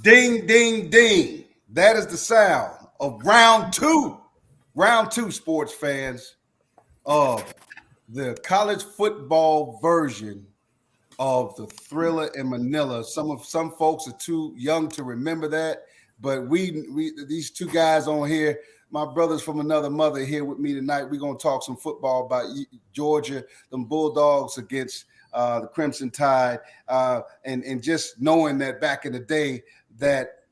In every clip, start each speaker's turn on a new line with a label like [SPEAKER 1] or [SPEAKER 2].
[SPEAKER 1] Ding, ding, ding. That is the sound of round two, sports fans, of the college football version of the Thriller in Manila. Some folks are too young to remember that, but we these two guys on here, my brothers from another mother, here with me tonight. We're gonna talk some football about Georgia, them Bulldogs against the Crimson Tide, and just knowing that back in the day, that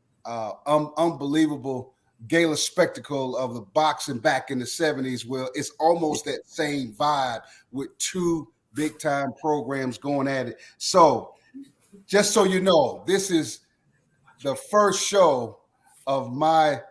[SPEAKER 1] unbelievable gala spectacle of the boxing back in the 70s. Well, it's almost that same vibe with two big time programs going at it. So just so you know, this is the first show of my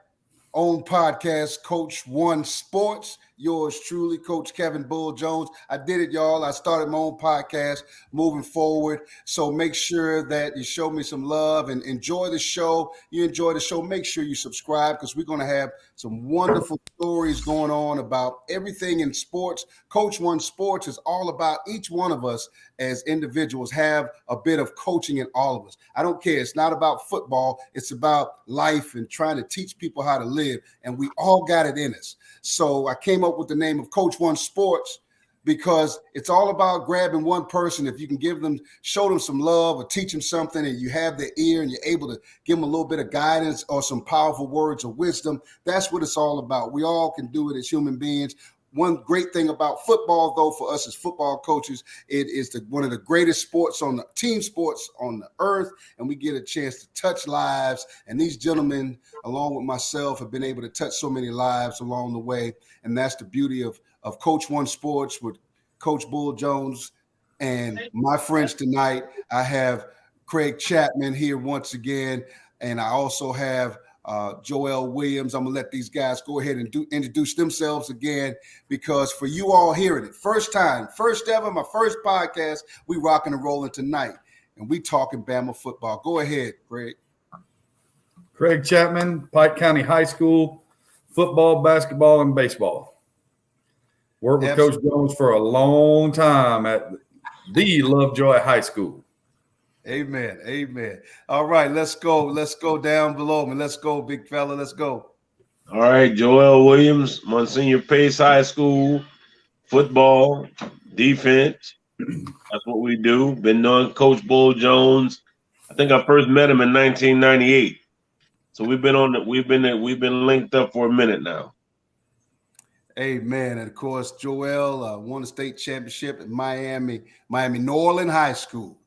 [SPEAKER 1] own podcast, Coach One Sports. Yours truly, Coach Kevin Bull Jones. I did it, y'all. I started my own podcast moving forward. So make sure that you show me some love and enjoy the show. You enjoy the show, make sure you subscribe, because we're going to have some wonderful stories going on about everything in sports. Coach One Sports is all about each one of us as individuals have a bit of coaching in all of us. I don't care. It's not about football. It's about life and trying to teach people how to live. And we all got it in us. So I came up with the name of Coach One Sports because it's all about grabbing one person. If you can show them some love or teach them something, and you have their ear and you're able to give them a little bit of guidance or some powerful words of wisdom, that's what it's all about. We all can do it as human beings. One great thing about football, though, for us as football coaches, it is one of the greatest sports team sports on the earth, and we get a chance to touch lives. And these gentlemen, along with myself, have been able to touch so many lives along the way, and that's the beauty of Coach One Sports with Coach Bull Jones and my friends tonight. I have Craig Chatman here once again, and I also have Joel Williams. I'm gonna let these guys go ahead and introduce themselves again, because for you all hearing it, first ever, my first podcast, we rocking and rolling tonight, and we talking Bama football. Go ahead, Craig.
[SPEAKER 2] Craig Chatman, Pike County High School, football, basketball, and baseball. Worked with Coach Jones for a long time at the Lovejoy High School.
[SPEAKER 1] Amen. Amen. All right, let's go. Let's go down below me. Let's go, big fella. Let's go.
[SPEAKER 3] All right, Joel Williams, Monsignor Pace High School, football, defense. That's what we do. Been knowing Coach Bull Jones. I think I first met him in 1998. So we've been linked up for a minute now.
[SPEAKER 1] Amen. And of course, Joel won a state championship at Miami Norland High School.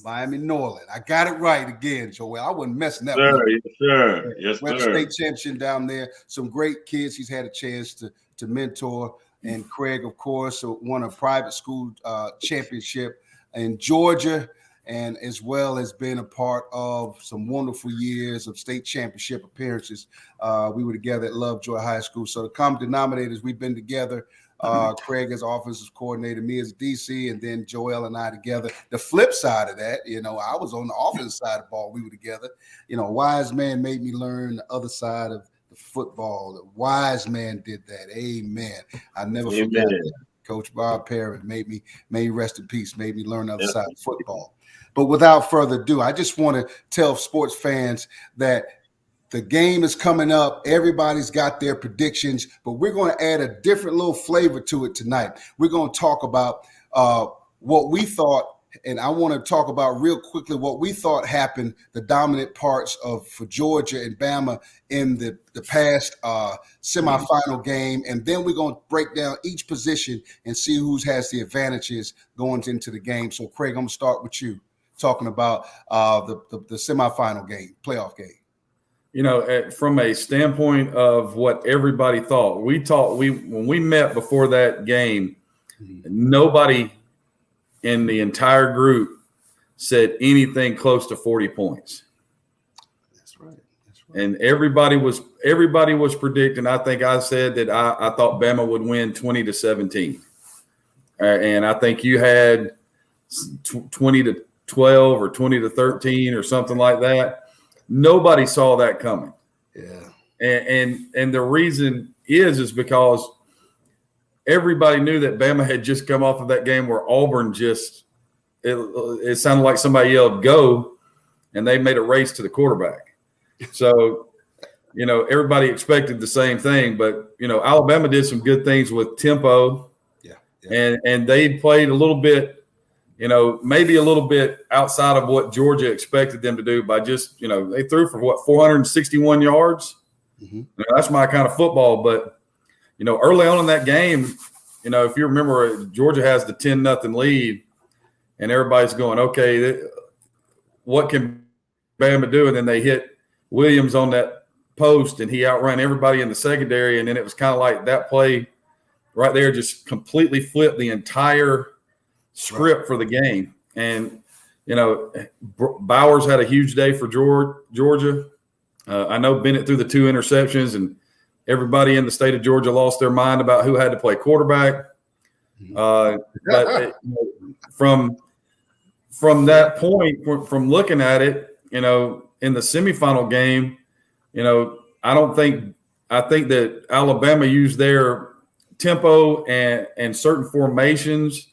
[SPEAKER 1] Miami Norland. I got it right again, Joel. I wasn't messing up.
[SPEAKER 3] Yes, sir. Yes,
[SPEAKER 1] Went
[SPEAKER 3] sir.
[SPEAKER 1] State championship down there. Some great kids he's had a chance to mentor. And Craig, of course, won a private school championship in Georgia, and as well as been a part of some wonderful years of state championship appearances. We were together at Lovejoy High School. So the common denominators, we've been together. Craig as offensive coordinator, me as DC, and then Joel and I together. The flip side of that, I was on the offensive side of the ball. We were together. Wise man made me learn the other side of the football. The wise man did that. Amen. I never forgot that. Coach Bob Perry may he rest in peace, made me learn the other side of football. But without further ado, I just want to tell sports fans that the game is coming up. Everybody's got their predictions, but we're going to add a different little flavor to it tonight. We're going to talk about what we thought, and I want to talk about real quickly what we thought happened, the dominant parts for Georgia and Bama in the past semifinal game, and then we're going to break down each position and see who has the advantages going into the game. So, Craig, I'm going to start with you, talking about the semifinal game, playoff game.
[SPEAKER 2] From a standpoint of what everybody thought, when we met before that game, nobody in the entire group said anything close to 40 points.
[SPEAKER 1] That's right.
[SPEAKER 2] And everybody was predicting. I think I said that I thought Bama would win 20-17. And I think you had 20-12 or 20-13 or something like that. Nobody saw that coming.
[SPEAKER 1] Yeah.
[SPEAKER 2] And the reason is because everybody knew that Bama had just come off of that game where Auburn it sounded like somebody yelled go, and they made a race to the quarterback. So, everybody expected the same thing, but, Alabama did some good things with tempo. Yeah. And they played a little bit, maybe a little bit outside of what Georgia expected them to do by just, they threw for 461 yards. Mm-hmm. That's my kind of football. But, early on in that game, if you remember, Georgia has the 10-0 lead, and everybody's going, okay, what can Bama do? And then they hit Williams on that post, and he outran everybody in the secondary. And then it was kind of like that play right there just completely flipped the entire script for the game. And, Bowers had a huge day for Georgia. I know Bennett threw the 2 interceptions, and everybody in the state of Georgia lost their mind about who had to play quarterback. But from that point, from looking at it, in the semifinal game, I think that Alabama used their tempo and certain formations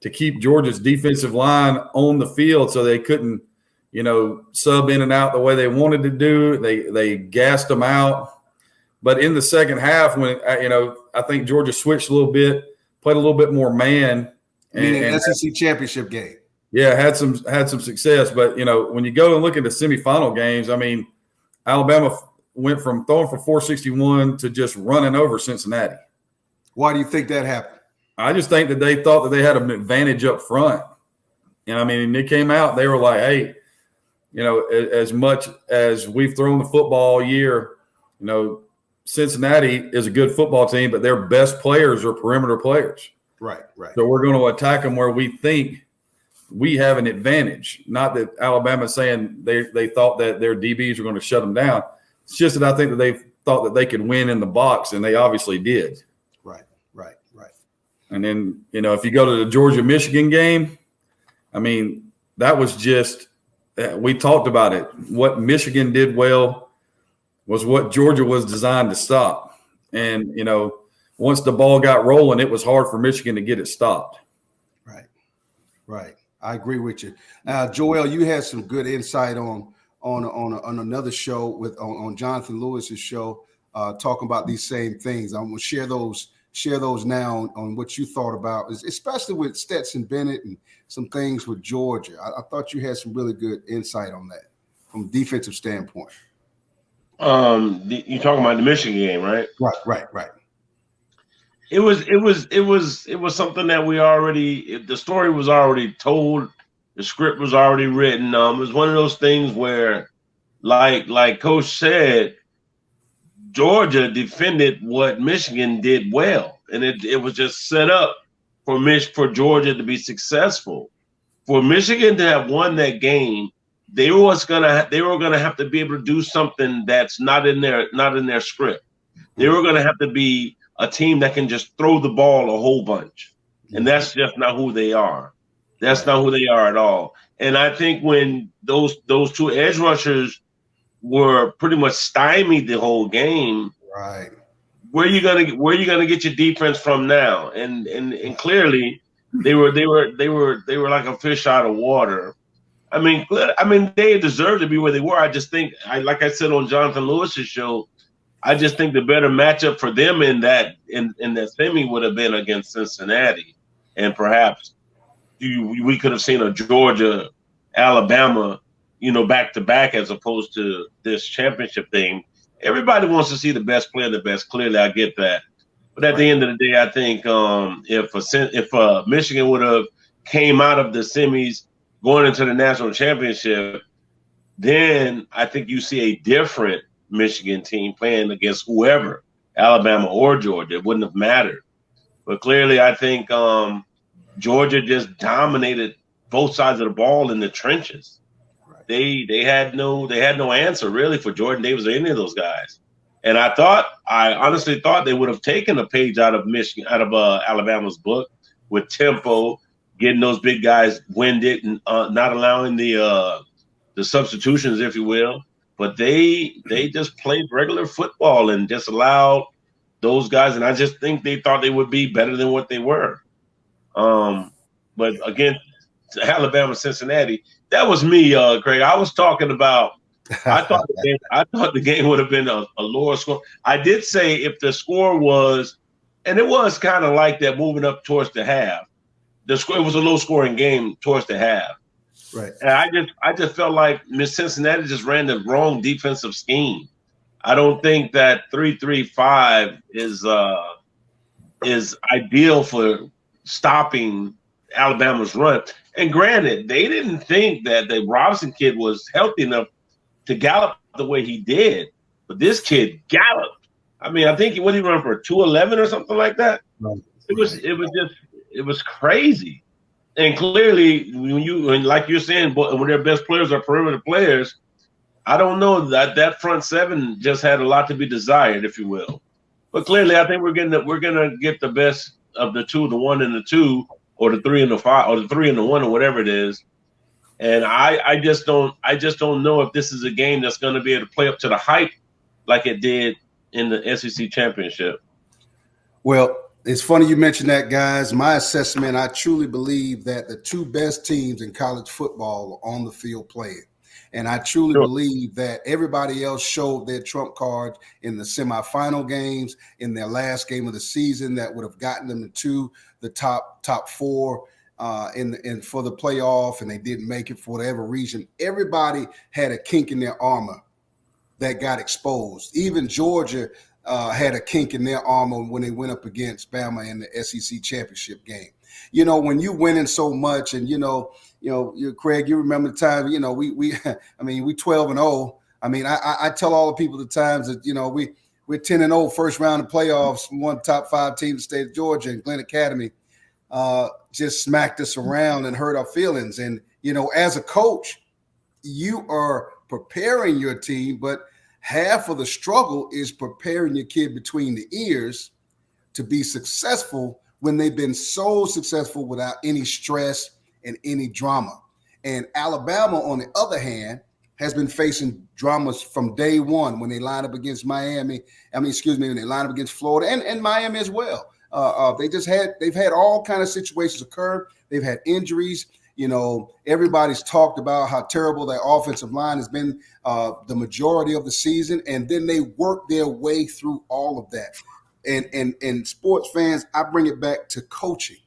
[SPEAKER 2] to keep Georgia's defensive line on the field so they couldn't, sub in and out the way they wanted to do. They gassed them out. But in the second half, when, I think Georgia switched a little bit, played a little bit more man.
[SPEAKER 1] And SEC championship game.
[SPEAKER 2] Yeah, had some success. But, when you go and look at the semifinal games, I mean, Alabama went from throwing for 461 to just running over Cincinnati.
[SPEAKER 1] Why do you think that happened?
[SPEAKER 2] I just think that they thought that they had an advantage up front. They came out, they were like, hey, as much as we've thrown the football all year, Cincinnati is a good football team, but their best players are perimeter players.
[SPEAKER 1] Right.
[SPEAKER 2] So we're going to attack them where we think we have an advantage. Not that Alabama's saying they thought that their DBs were going to shut them down. It's just that I think that they thought that they could win in the box, and they obviously did.
[SPEAKER 1] Right.
[SPEAKER 2] And then, if you go to the Georgia-Michigan game, that was just – we talked about it. What Michigan did well was what Georgia was designed to stop. And, once the ball got rolling, it was hard for Michigan to get it stopped.
[SPEAKER 1] Right. I agree with you. Joel, you had some good insight on another show on Jonathan Lewis's show, talking about these same things. I'm going to share those now on what you thought about, especially with Stetson Bennett and some things with Georgia. I thought you had some really good insight on that from a defensive standpoint.
[SPEAKER 3] You talking about the Michigan game, right?
[SPEAKER 1] Right.
[SPEAKER 3] It was something that the story was already told, the script was already written. It was one of those things where, like Coach said, Georgia defended what Michigan did well, and it was just set up for Georgia to be successful. For Michigan to have won that game, they were gonna have to be able to do something that's not in their script. They were gonna have to be a team that can just throw the ball a whole bunch, and that's just not who they are. That's not who they are at all. And I think when those 2 edge rushers were pretty much stymied the whole game.
[SPEAKER 1] Right.
[SPEAKER 3] Where you gonna get your defense from now? And clearly they were like a fish out of water. They deserve to be where they were. I just think, like I said on Jonathan Lewis's show, I just think the better matchup for them in that semi would have been against Cincinnati, and perhaps we could have seen a Georgia, Alabama, back to back, as opposed to this championship thing. Everybody wants to see the best player, the best. Clearly, I get that. But at the end of the day, I think if Michigan would have came out of the semis going into the national championship, then I think you see a different Michigan team playing against whoever, Alabama or Georgia. It wouldn't have mattered. But clearly, I think Georgia just dominated both sides of the ball in the trenches. They had no answer really for Jordan Davis or any of those guys. And I honestly thought they would have taken a page out of Alabama's book with tempo, getting those big guys winded and not allowing the substitutions, if you will. But they just played regular football and just allowed those guys. And I just think they thought they would be better than what they were. But again, Alabama, Cincinnati, that was me, Craig. I was talking about I thought the game would have been a lower score. I did say if the score was, and it was kind of like that moving up towards the half. The score, it was a low scoring game towards the half.
[SPEAKER 1] Right.
[SPEAKER 3] And I just felt like Miss Cincinnati just ran the wrong defensive scheme. I don't think that 3-3-5 is ideal for stopping Alabama's run. And granted, they didn't think that the Robinson kid was healthy enough to gallop the way he did, but this kid galloped. I mean, I think he run for 211 or something like that.
[SPEAKER 1] Right.
[SPEAKER 3] It was crazy. And clearly, when like you're saying, when their best players are perimeter players, I don't know that front seven just had a lot to be desired, if you will. But clearly, I think we're gonna get the best of the two, the 1 and the 2, or the 3 and the 5, or the 3 and the 1, or whatever it is. And I just don't know if this is a game that's going to be able to play up to the hype like it did in the SEC championship.
[SPEAKER 1] Well, it's funny you mentioned that, guys. My assessment, I truly believe that the two best teams in college football are on the field playing. And I truly believe that everybody else showed their trump cards in the semifinal games, in their last game of the season that would have gotten them to the top four in for the playoff, and they didn't make it for whatever reason. Everybody had a kink in their armor that got exposed. Even Georgia had a kink in their armor when they went up against Bama in the SEC championship game. You know, when you winning so much, and Craig, you remember the time, we 12-0. I mean, I tell all the people the times that, we're 10-0 first round of playoffs, one top 5 team in the state of Georgia, and Glenn Academy just smacked us around and hurt our feelings. And, as a coach, you are preparing your team, but half of the struggle is preparing your kid between the ears to be successful when they've been so successful without any stress and any drama. And Alabama, on the other hand, has been facing dramas from day one when they line up against when they line up against Florida and Miami as well. They've had all kind of situations occur. They've had injuries. Everybody's talked about how terrible their offensive line has been the majority of the season, and then they work their way through all of that. And sports fans, I bring it back to coaching,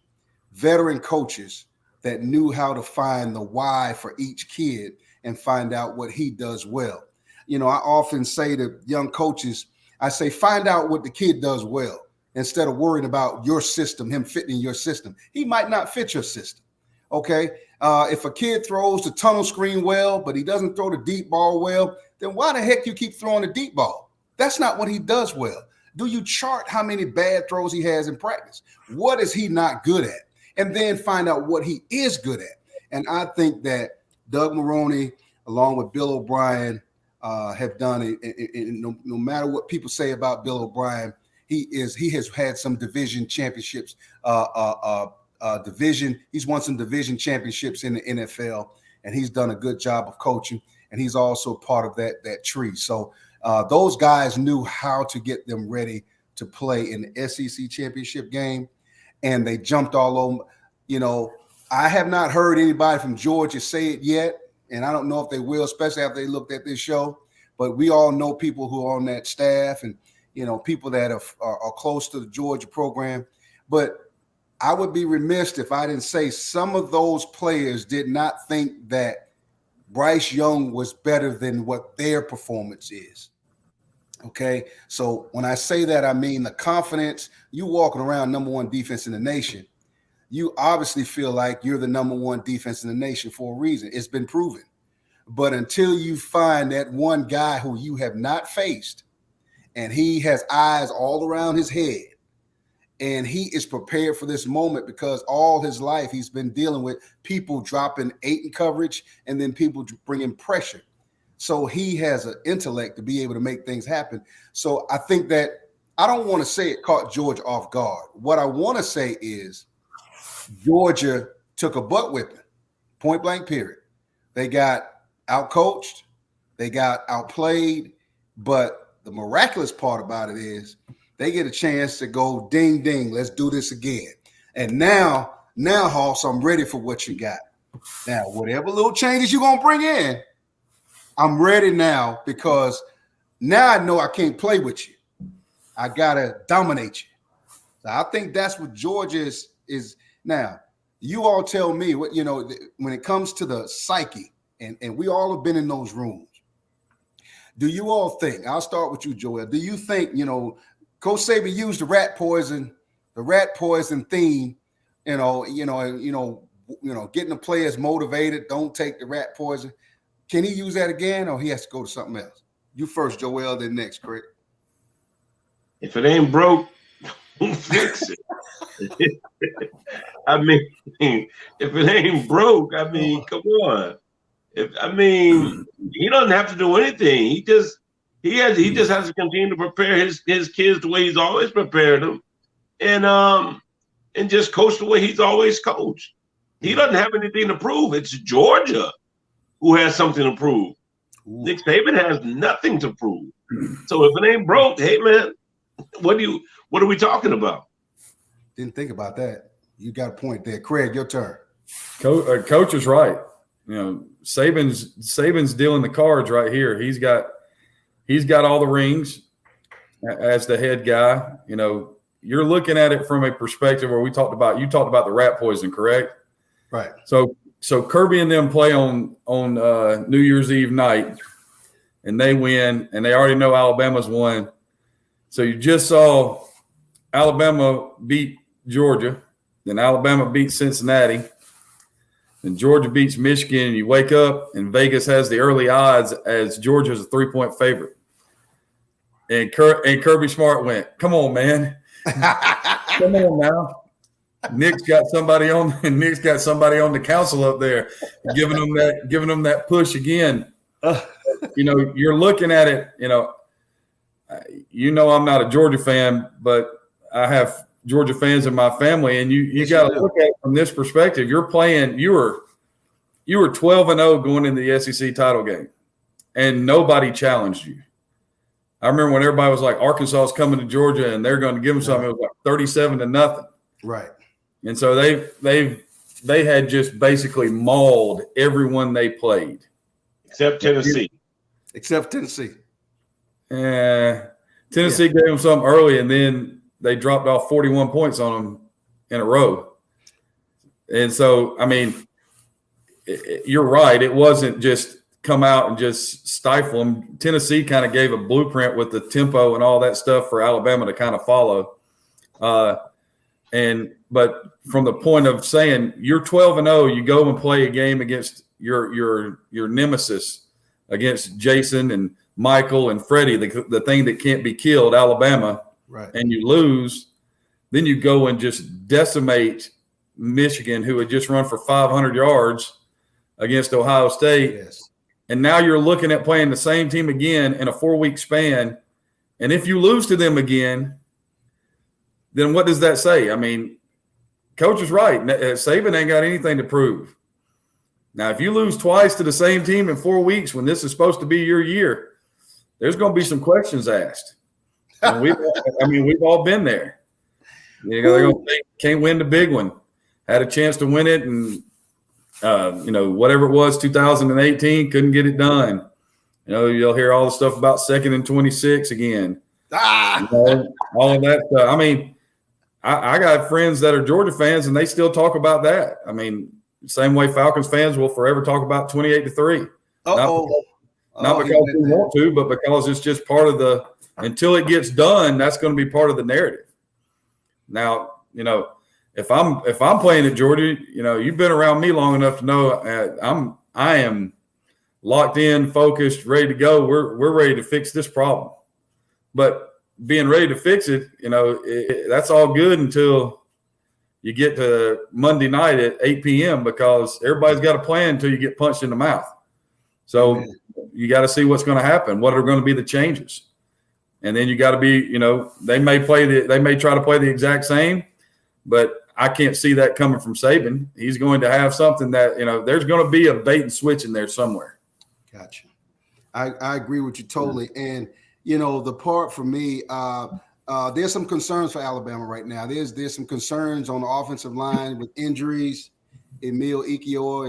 [SPEAKER 1] veteran coaches that knew how to find the why for each kid and find out what he does well. I often say to young coaches, I say, find out what the kid does well instead of worrying about your system, him fitting your system. He might not fit your system. Okay. If a kid throws the tunnel screen well, but he doesn't throw the deep ball well, then why the heck you keep throwing the deep ball? That's not what he does well. Do you chart how many bad throws he has in practice? What is he not good at? And then find out what he is good at. And I think that Doug Maroney, along with Bill O'Brien, have done it. No matter what people say about Bill O'Brien, he has had some division championships. He's won some division championships in the NFL, and he's done a good job of coaching. And he's also part of that tree. So those guys knew how to get them ready to play in the SEC championship game, and they jumped all over. I have not heard anybody from Georgia say it yet, and I don't know if they will, especially after they looked at this show. But we all know people who are on that staff and, people that are close to the Georgia program. But I would be remiss if I didn't say some of those players did not think that Bryce Young was better than what their performance is. Okay, so when I say that, I mean the confidence. You walking around number 1 defense in the nation, you obviously feel like you're the number 1 defense in the nation for a reason. It's been proven. But until you find that one guy who you have not faced, and he has eyes all around his head, and he is prepared for this moment because all his life he's been dealing with people dropping 8 in coverage and then people bringing pressure. So he has an intellect to be able to make things happen. So I think that I don't want to say it caught Georgia off guard. What I want to say is Georgia took a butt whipping, point blank period. They got outcoached, they got outplayed, but the miraculous part about it is they get a chance to go ding, ding, let's do this again. And now, Hoss, I'm ready for what you got. Now, whatever little changes you're going to bring in, I'm ready now because now I know I can't play with you. I gotta dominate you. So I think that's what Georgia is now. You all tell me what when it comes to the psyche, and we all have been in those rooms. Do you all think? I'll start with you, Joel. Do you think Coach Saban used the rat poison theme? Getting the players motivated. Don't take the rat poison. Can he use that again, or he has to go to something else? You first, Joel. Then next, Craig.
[SPEAKER 3] If it ain't broke, don't fix it. I mean, if it ain't broke, I mean, come on. He doesn't have to do anything. He just has to continue to prepare his kids the way he's always prepared them, and just coach the way he's always coached. He doesn't have anything to prove. It's Georgia who has something to prove. Ooh. Nick Saban has nothing to prove. So if it ain't broke, hey man, what are we talking about?
[SPEAKER 1] Didn't think about that. You got a point there. Craig, your turn.
[SPEAKER 2] Coach is right. Saban's dealing the cards right here. He's got all the rings as the head guy. You're looking at it from a perspective where you talked about the rat poison, correct?
[SPEAKER 1] Right.
[SPEAKER 2] So Kirby and them play on New Year's Eve night, and they win, and they already know Alabama's won. So you just saw Alabama beat Georgia, then Alabama beats Cincinnati, and Georgia beats Michigan, and you wake up and Vegas has the early odds as Georgia's a 3-point favorite. And Kirby Smart went, come on, man. Come on now. Nick's got somebody on the council up there giving them that push again. You're looking at it, I'm not a Georgia fan, but I have Georgia fans in my family, and you got to look at it from this perspective. You were 12-0 going into the SEC title game, and nobody challenged you. I remember when everybody was like, Arkansas is coming to Georgia and they're going to give them something. It was like 37-0.
[SPEAKER 1] Right.
[SPEAKER 2] And so they had just basically mauled everyone they played.
[SPEAKER 3] Except Tennessee.
[SPEAKER 2] Tennessee gave them something early, and then they dropped off 41 points on them in a row. And so, you're right. It wasn't just come out and just stifle them. Tennessee kind of gave a blueprint with the tempo and all that stuff for Alabama to kind of follow. But from the point of saying you're 12-0, you go and play a game against your nemesis, against Jason and Michael and Freddie, the thing that can't be killed, Alabama,
[SPEAKER 1] right? And
[SPEAKER 2] you lose, then you go and just decimate Michigan, who had just run for 500 yards against Ohio State.
[SPEAKER 1] Yes.
[SPEAKER 2] And now you're looking at playing the same team again in a 4-week span. And if you lose to them again, then what does that say? Coach is right. Saban ain't got anything to prove. Now, if you lose twice to the same team in 4 weeks when this is supposed to be your year, there's going to be some questions asked. And we've all been there. They're going to think, can't win the big one. Had a chance to win it, and whatever it was, 2018, couldn't get it done. You'll hear all the stuff about 2nd and 26 again. All of that stuff. I got friends that are Georgia fans, and they still talk about that. Same way Falcons fans will forever talk about 28-3. Not because we want to, but because it's just part of the – until it gets done, that's going to be part of the narrative. Now, if I'm playing at Georgia, you've been around me long enough to know I am locked in, focused, ready to go. We're ready to fix this problem. But being ready to fix it, that's all good until you get to Monday night at 8 p.m. because everybody's got a plan until you get punched in the mouth. So you got to see what's going to happen. What are going to be the changes? And then you got to be, they may try to play the exact same, but I can't see that coming from Saban. He's going to have something that, there's going to be a bait and switch in there somewhere.
[SPEAKER 1] Gotcha. I agree with you totally. And, the part for me, there's some concerns for Alabama right now. There's some concerns on the offensive line with injuries. Emil Ekiyor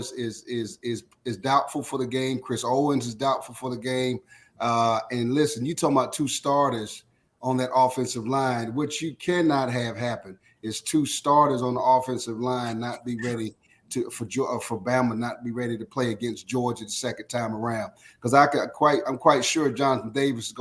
[SPEAKER 1] is doubtful for the game. Chris Owens is doubtful for the game. And listen, you talking about two starters on that offensive line, which you cannot have happen. Is two starters on the offensive line not be ready for Bama not be ready to play against Georgia the second time around? Because I'm quite sure Jonathan Davis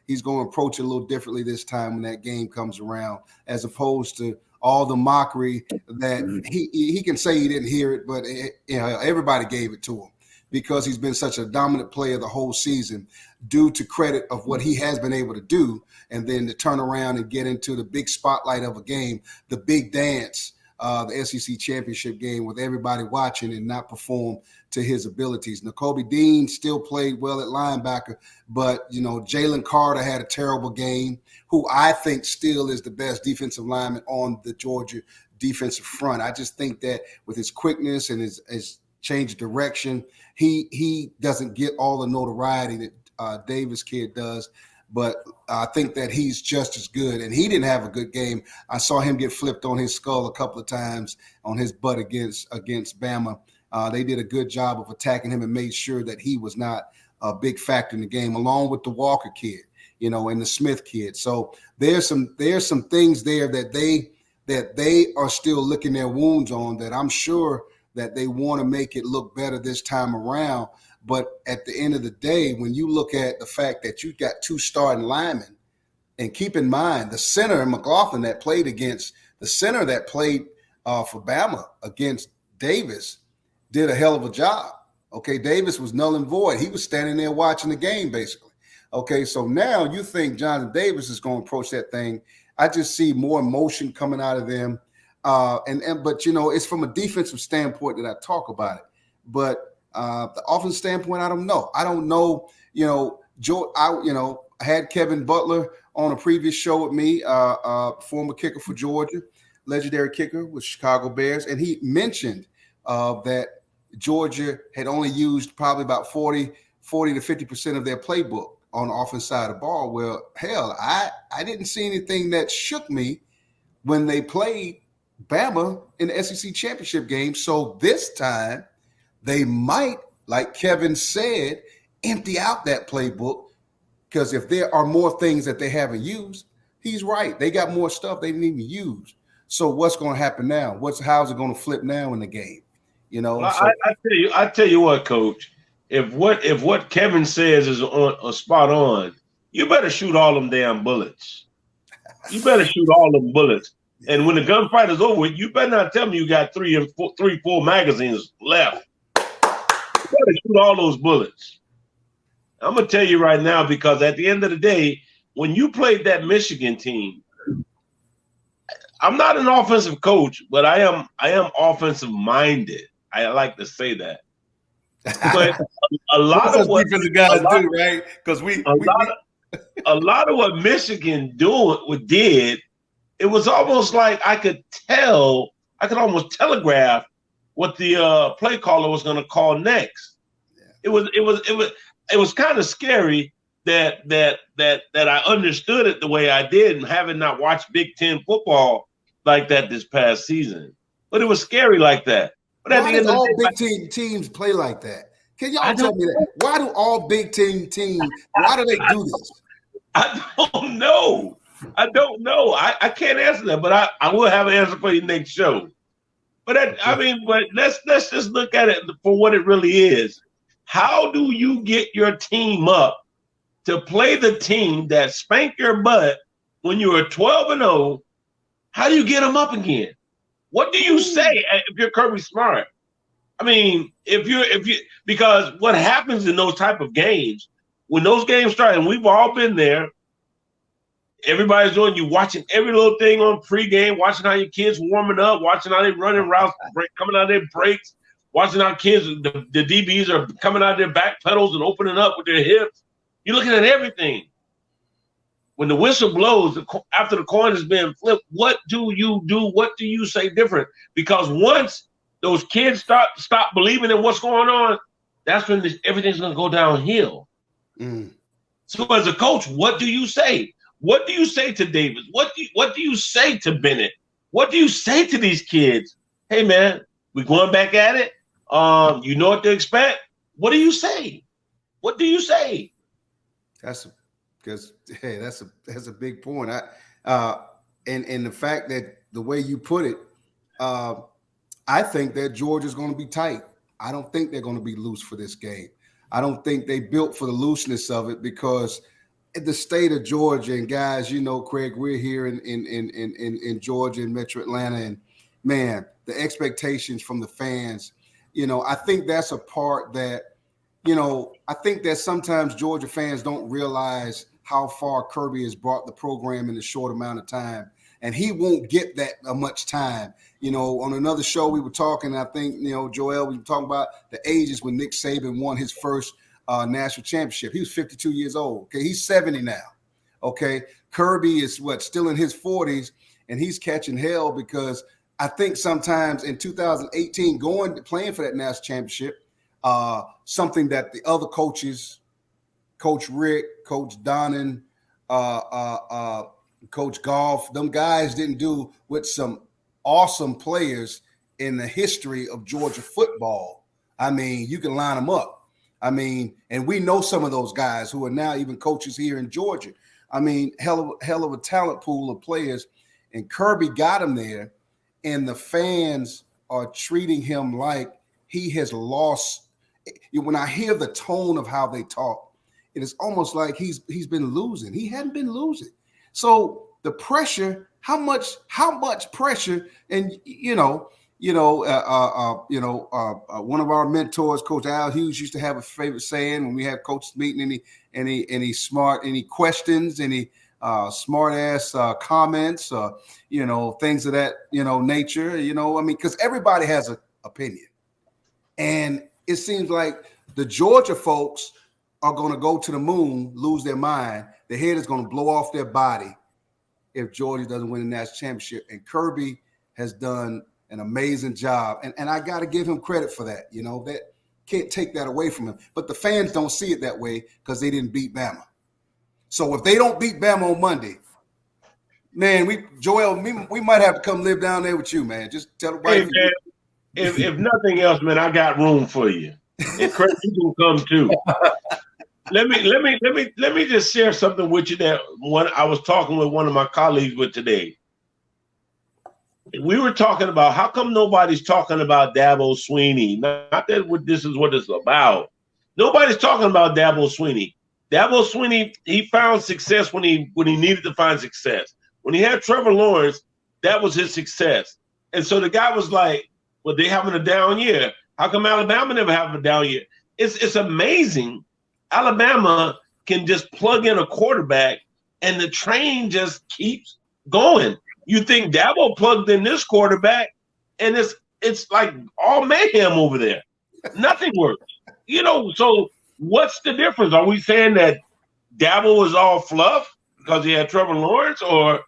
[SPEAKER 1] he's going to approach it a little differently this time when that game comes around, as opposed to all the mockery that he can say he didn't hear it, but everybody gave it to him because he's been such a dominant player the whole season, due to credit of what he has been able to do, and then to turn around and get into the big spotlight of a game, the big dance, the SEC championship game with everybody watching, and not perform to his abilities. Nakobe Dean still played well at linebacker, but Jalen Carter had a terrible game, who I think still is the best defensive lineman on the Georgia defensive front. I just think that with his quickness and his change of direction, he doesn't get all the notoriety that Davis kid does. But I think that he's just as good, and he didn't have a good game. I saw him get flipped on his skull a couple of times on his butt against Bama. They did a good job of attacking him and made sure that he was not a big factor in the game, along with the Walker kid, and the Smith kid. So there's some things there that they are still licking their wounds on, that I'm sure that they want to make it look better this time around. But at the end of the day, when you look at the fact that you got two starting linemen, and keep in mind the center in McLaughlin that played for Bama against Davis did a hell of a job. Okay, Davis was null and void. He was standing there watching the game, basically. Okay, so now you think Jonathan Davis is going to approach that thing. I just see more emotion coming out of them. But it's from a defensive standpoint that I talk about it. But the offense standpoint, I don't know. I had Kevin Butler on a previous show with me, former kicker for Georgia, legendary kicker with Chicago Bears, and he mentioned that Georgia had only used probably about 40 to 50% of their playbook on the offense side of the ball. Well, hell, I didn't see anything that shook me when they played Bama in the SEC championship game. So this time, they might, like Kevin said, empty out that playbook, because if there are more things that they haven't used, he's right. They got more stuff they didn't even use. So what's going to happen now? How's it going to flip now in the game? Well,
[SPEAKER 3] I tell you what, Coach. If what Kevin says is spot on, you better shoot all them damn bullets. You better shoot all them bullets. And when the gunfight is over, you better not tell me you got 4 magazines left. You better shoot all those bullets. I'm going to tell you right now, because at the end of the day, when you played that Michigan team, I'm not an offensive coach, but I am offensive minded. I like to say that. But a lot of what
[SPEAKER 1] defensive guys do, right? Because
[SPEAKER 3] a lot of what Michigan did, it was almost like I could almost telegraph what the play caller was going to call next. Yeah. It was kind of scary that I understood it the way I did, and having not watched Big Ten football like that this past season. But it was scary like that. But at the end of the day,
[SPEAKER 1] Big Ten teams play like that? Can y'all tell me that? Why do all Big Ten teams? Why do they do this?
[SPEAKER 3] I don't know. I can't answer that, but I will have an answer for you next show. But but let's just look at it for what it really is. How do you get your team up to play the team that spanked your butt when you were 12-0? How do you get them up again? What do you say if you're Kirby Smart? I mean, because what happens in those type of games, when those games start, and we've all been there, everybody's doing, you watching every little thing on pregame, watching how your kids warming up, watching how they running routes, coming out of their breaks, watching how kids, the DBs are coming out of their back pedals and opening up with their hips. You're looking at everything. When the whistle blows, after the coin has been flipped, what do you do? What do you say different? Because once those kids stop believing in what's going on, that's when everything's going to go downhill. Mm. So as a coach, what do you say? What do you say to Davis? What do you say to Bennett? What do you say to these kids? Hey, man, We're going back at it. You know what to expect. What do you say? What do you say?
[SPEAKER 1] That's a big point. And the fact that the way you put it, I think that Georgia's going to be tight. I don't think they're going to be loose for this game. I don't think they built for the looseness of it because the state of Georgia, and guys, you know, Craig, we're here in Georgia, in Metro Atlanta, and man, the expectations from the fans, you know, I think that's a part that, you know, I think that sometimes Georgia fans don't realize how far Kirby has brought the program in a short amount of time. And he won't get that much time. You know, on another show we were talking, I think, you know, Joel, we were talking about the ages when Nick Saban won his first national championship. He was 52 years old. Okay, he's 70 now. Okay, Kirby is still in his 40s, and he's catching hell because I think sometimes in 2018, playing for that national championship, something that the other coaches, Coach Rick, Coach Donnan, Coach Goff, them guys didn't do with some awesome players in the history of Georgia football. I mean, you can line them up. I mean, and we know some of those guys who are now even coaches here in Georgia. I mean, hell of a talent pool of players. And Kirby got him there, and the fans are treating him like he has lost. When I hear the tone of how they talk, it is almost like he's been losing. He hadn't been losing. So the pressure, how much pressure, and one of our mentors, Coach Al Hughes, used to have a favorite saying when we have coaches meeting, any questions, any smart ass comments, things of that nature. I mean, because everybody has an opinion, and it seems like the Georgia folks are going to go to the moon, lose their mind. The head is going to blow off their body if Georgia doesn't win the national championship. And Kirby has done an amazing job. And I got to give him credit for that. You know, that can't take that away from him. But the fans don't see it that way because they didn't beat Bama. So if they don't beat Bama on Monday, man, we might have to come live down there with you, man. Just tell the wife.
[SPEAKER 3] Hey, man, if nothing else, man, I got room for you. And Craig, you can come too. Let me just share something with you that I was talking with one of my colleagues with today. We were talking about how come nobody's talking about Dabo Swinney. Not that this is what it's about. Nobody's talking about Dabo Swinney. Dabo Swinney, he found success when he needed to find success. When he had Trevor Lawrence, that was his success. And so the guy was like, well, they having a down year. How come Alabama never have a down year? It's amazing. Alabama can just plug in a quarterback and the train just keeps going. You think Dabo plugged in this quarterback and it's like all mayhem over there. Nothing works. So what's the difference? Are we saying that Dabo was all fluff because he had Trevor Lawrence, or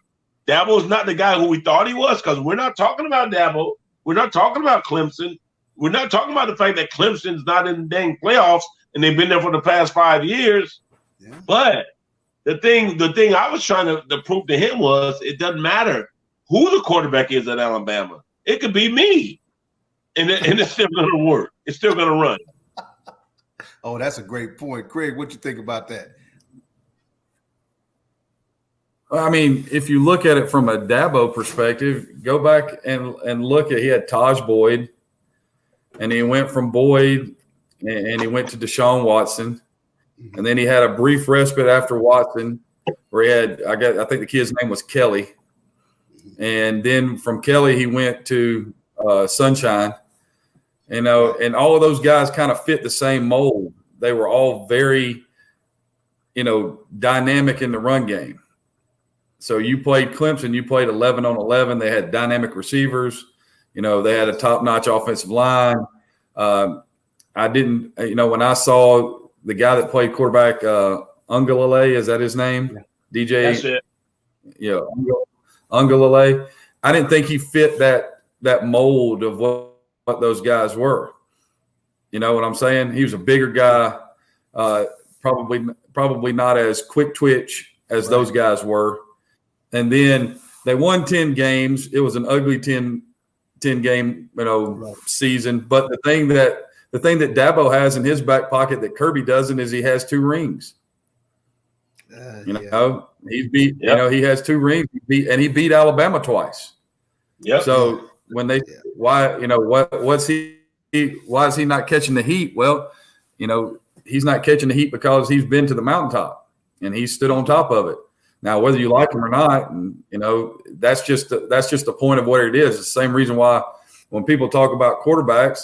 [SPEAKER 3] Dabo's not the guy who we thought he was? Because we're not talking about Dabo. We're not talking about Clemson. We're not talking about the fact that Clemson's not in the dang playoffs and they've been there for the past 5 years. Yeah. But the thing I was trying to prove to him was it doesn't matter who the quarterback is at Alabama. It could be me, and it's still going to work. It's still going to run.
[SPEAKER 1] Oh, that's a great point. Craig, what you think about that?
[SPEAKER 2] I mean, if you look at it from a Dabo perspective, go back and look at, he had Taj Boyd, and he went from Boyd and he went to Deshaun Watson. And then he had a brief respite after Watson where he had, I think the kid's name was Kelly. And then from Kelly, he went to Sunshine. And all of those guys kind of fit the same mold. They were all very, dynamic in the run game. So you played Clemson, you played 11 on 11. They had dynamic receivers. They had a top-notch offensive line. I didn't, when I saw the guy that played quarterback, Ungalale, is that his name? Yeah. DJ?
[SPEAKER 3] That's it.
[SPEAKER 2] Yeah, Ungalale. I didn't think he fit that mold of what those guys were. You know what I'm saying? He was a bigger guy, probably not as quick twitch as those guys were. And then they won 10 games. It was an ugly 10 10-game, season. But the thing that Dabo has in his back pocket that Kirby doesn't is he has 2 rings. He's beat.
[SPEAKER 3] Yep.
[SPEAKER 2] He has 2 rings. He beat Alabama twice.
[SPEAKER 3] Yep.
[SPEAKER 2] So when they why is he not catching the heat? Well, he's not catching the heat because he's been to the mountaintop and he stood on top of it. Now, whether you like him or not, and that's just the point of what it is. It's the same reason why when people talk about quarterbacks,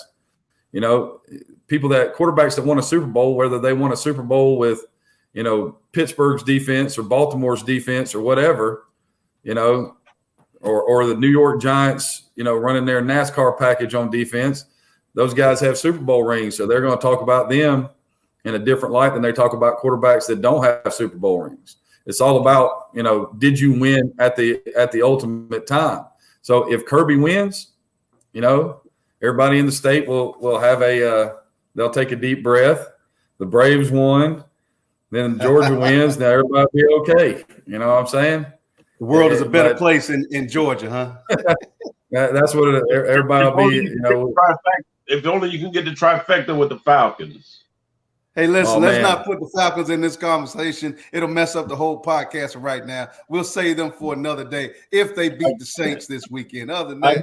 [SPEAKER 2] quarterbacks that won a Super Bowl, whether they won a Super Bowl with Pittsburgh's defense or Baltimore's defense or whatever, or the New York Giants, running their NASCAR package on defense, those guys have Super Bowl rings. So they're going to talk about them in a different light than they talk about quarterbacks that don't have Super Bowl rings. It's all about, did you win at the ultimate time? So if Kirby wins, everybody in the state will have they'll take a deep breath. The Braves won. Then Georgia wins. Now everybody will be okay. You know what I'm saying?
[SPEAKER 1] The world is a better place in Georgia, huh?
[SPEAKER 2] That's what everybody will be.
[SPEAKER 3] If only you can get the trifecta with the Falcons.
[SPEAKER 1] Hey, listen, let's not put the Falcons in this conversation. It'll mess up the whole podcast right now. We'll save them for another day if they beat the Saints this weekend. Other than that,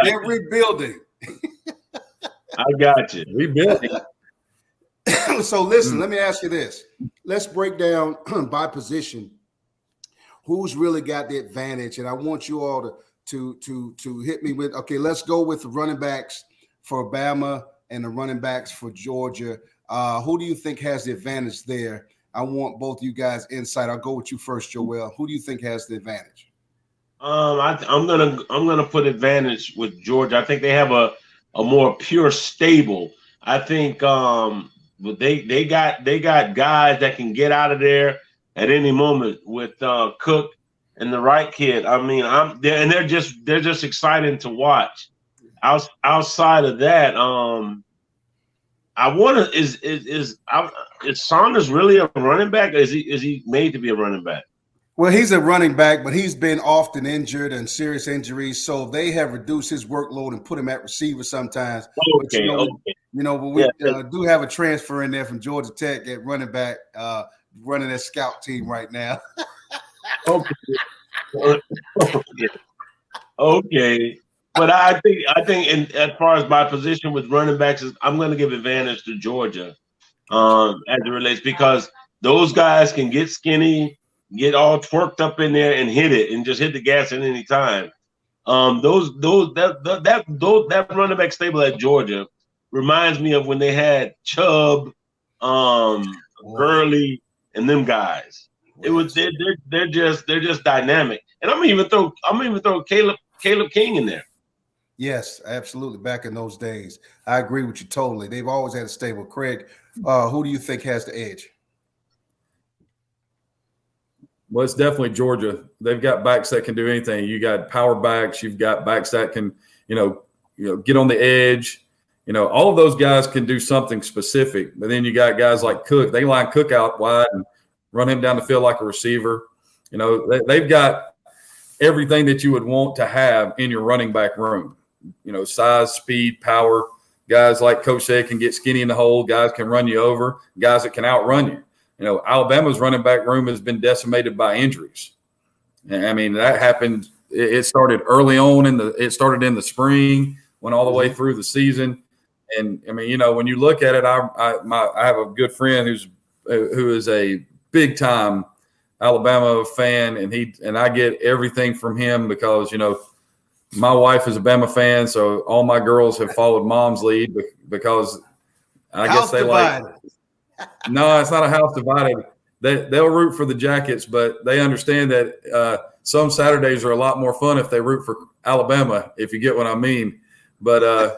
[SPEAKER 1] they're rebuilding.
[SPEAKER 3] I got you.
[SPEAKER 2] Rebuilding.
[SPEAKER 1] So listen, let me ask you this. Let's break down by position who's really got the advantage. And I want you all to hit me with, okay, let's go with the running backs for Bama and the running backs for Georgia. Who do you think has the advantage there? I want both you guys' insight. I'll go with you first, Joel. Who do you think has the advantage?
[SPEAKER 3] I'm gonna put advantage with Georgia. I think they have a more pure stable. I think they got guys that can get out of there at any moment with Cook and the right kid. I mean, they're just exciting to watch. Outside of that, I wonder is Saunders really a running back? Or is he made to be a running back?
[SPEAKER 1] Well, he's a running back, but he's been often injured and serious injuries, so they have reduced his workload and put him at receiver sometimes.
[SPEAKER 3] Okay,
[SPEAKER 1] but we do have a transfer in there from Georgia Tech at running back, running that scout team right now.
[SPEAKER 3] Okay. But I think as far as my position with running backs, I'm going to give advantage to Georgia as it relates, because those guys can get skinny, get all twerked up in there and hit it and just hit the gas at any time. That running back stable at Georgia reminds me of when they had Chubb, Gurley, and them guys. It was they're just dynamic. And I'm gonna even throw Caleb King in there.
[SPEAKER 1] Yes, absolutely. Back in those days, I agree with you totally. They've always had a stable. Craig, who do you think has the edge?
[SPEAKER 2] Well, it's definitely Georgia. They've got backs that can do anything. You got power backs. You've got backs that can, get on the edge. All of those guys can do something specific. But then you got guys like Cook. They line Cook out wide and run him down the field like a receiver. They've got everything that you would want to have in your running back room. Size, speed, power. Guys like Coach said can get skinny in the hole. Guys can run you over. Guys that can outrun you. Alabama's running back room has been decimated by injuries. I mean, that happened. It started early on it started in the spring, went all the way through the season. And I mean, when you look at it, I have a good friend who is a big time Alabama fan, and I get everything from him because, my wife is a Bama fan. So all my girls have followed mom's lead because I guess they divided. No, it's not a house divided. They'll root for the Jackets, but they understand that some Saturdays are a lot more fun if they root for Alabama, if you get what I mean. But I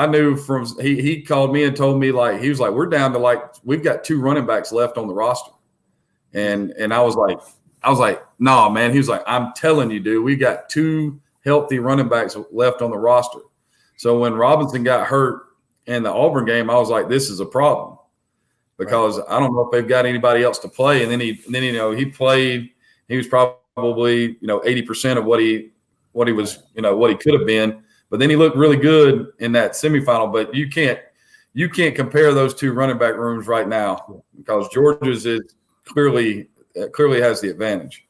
[SPEAKER 2] knew he called me and told me he was like, we're down to we've got 2 running backs left on the roster. And I was like, no, man. He was like, I'm telling you, dude, we got 2 healthy running backs left on the roster. So when Robinson got hurt in the Auburn game, I was like, this is a problem because I don't know if they've got anybody else to play. And then he played. He was probably probably 80% of what he was what he could have been. But then he looked really good in that semifinal. But you can't compare those two running back rooms right now because Georgia's is clearly has the advantage.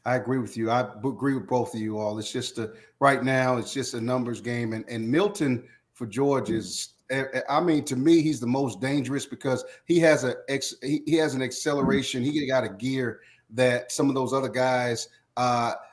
[SPEAKER 1] I agree with you. I agree with both of you all. It's just right now, it's just a numbers game. And Milton for Georgia is, I mean, to me, he's the most dangerous because he has an acceleration. He got a gear that some of those other guys,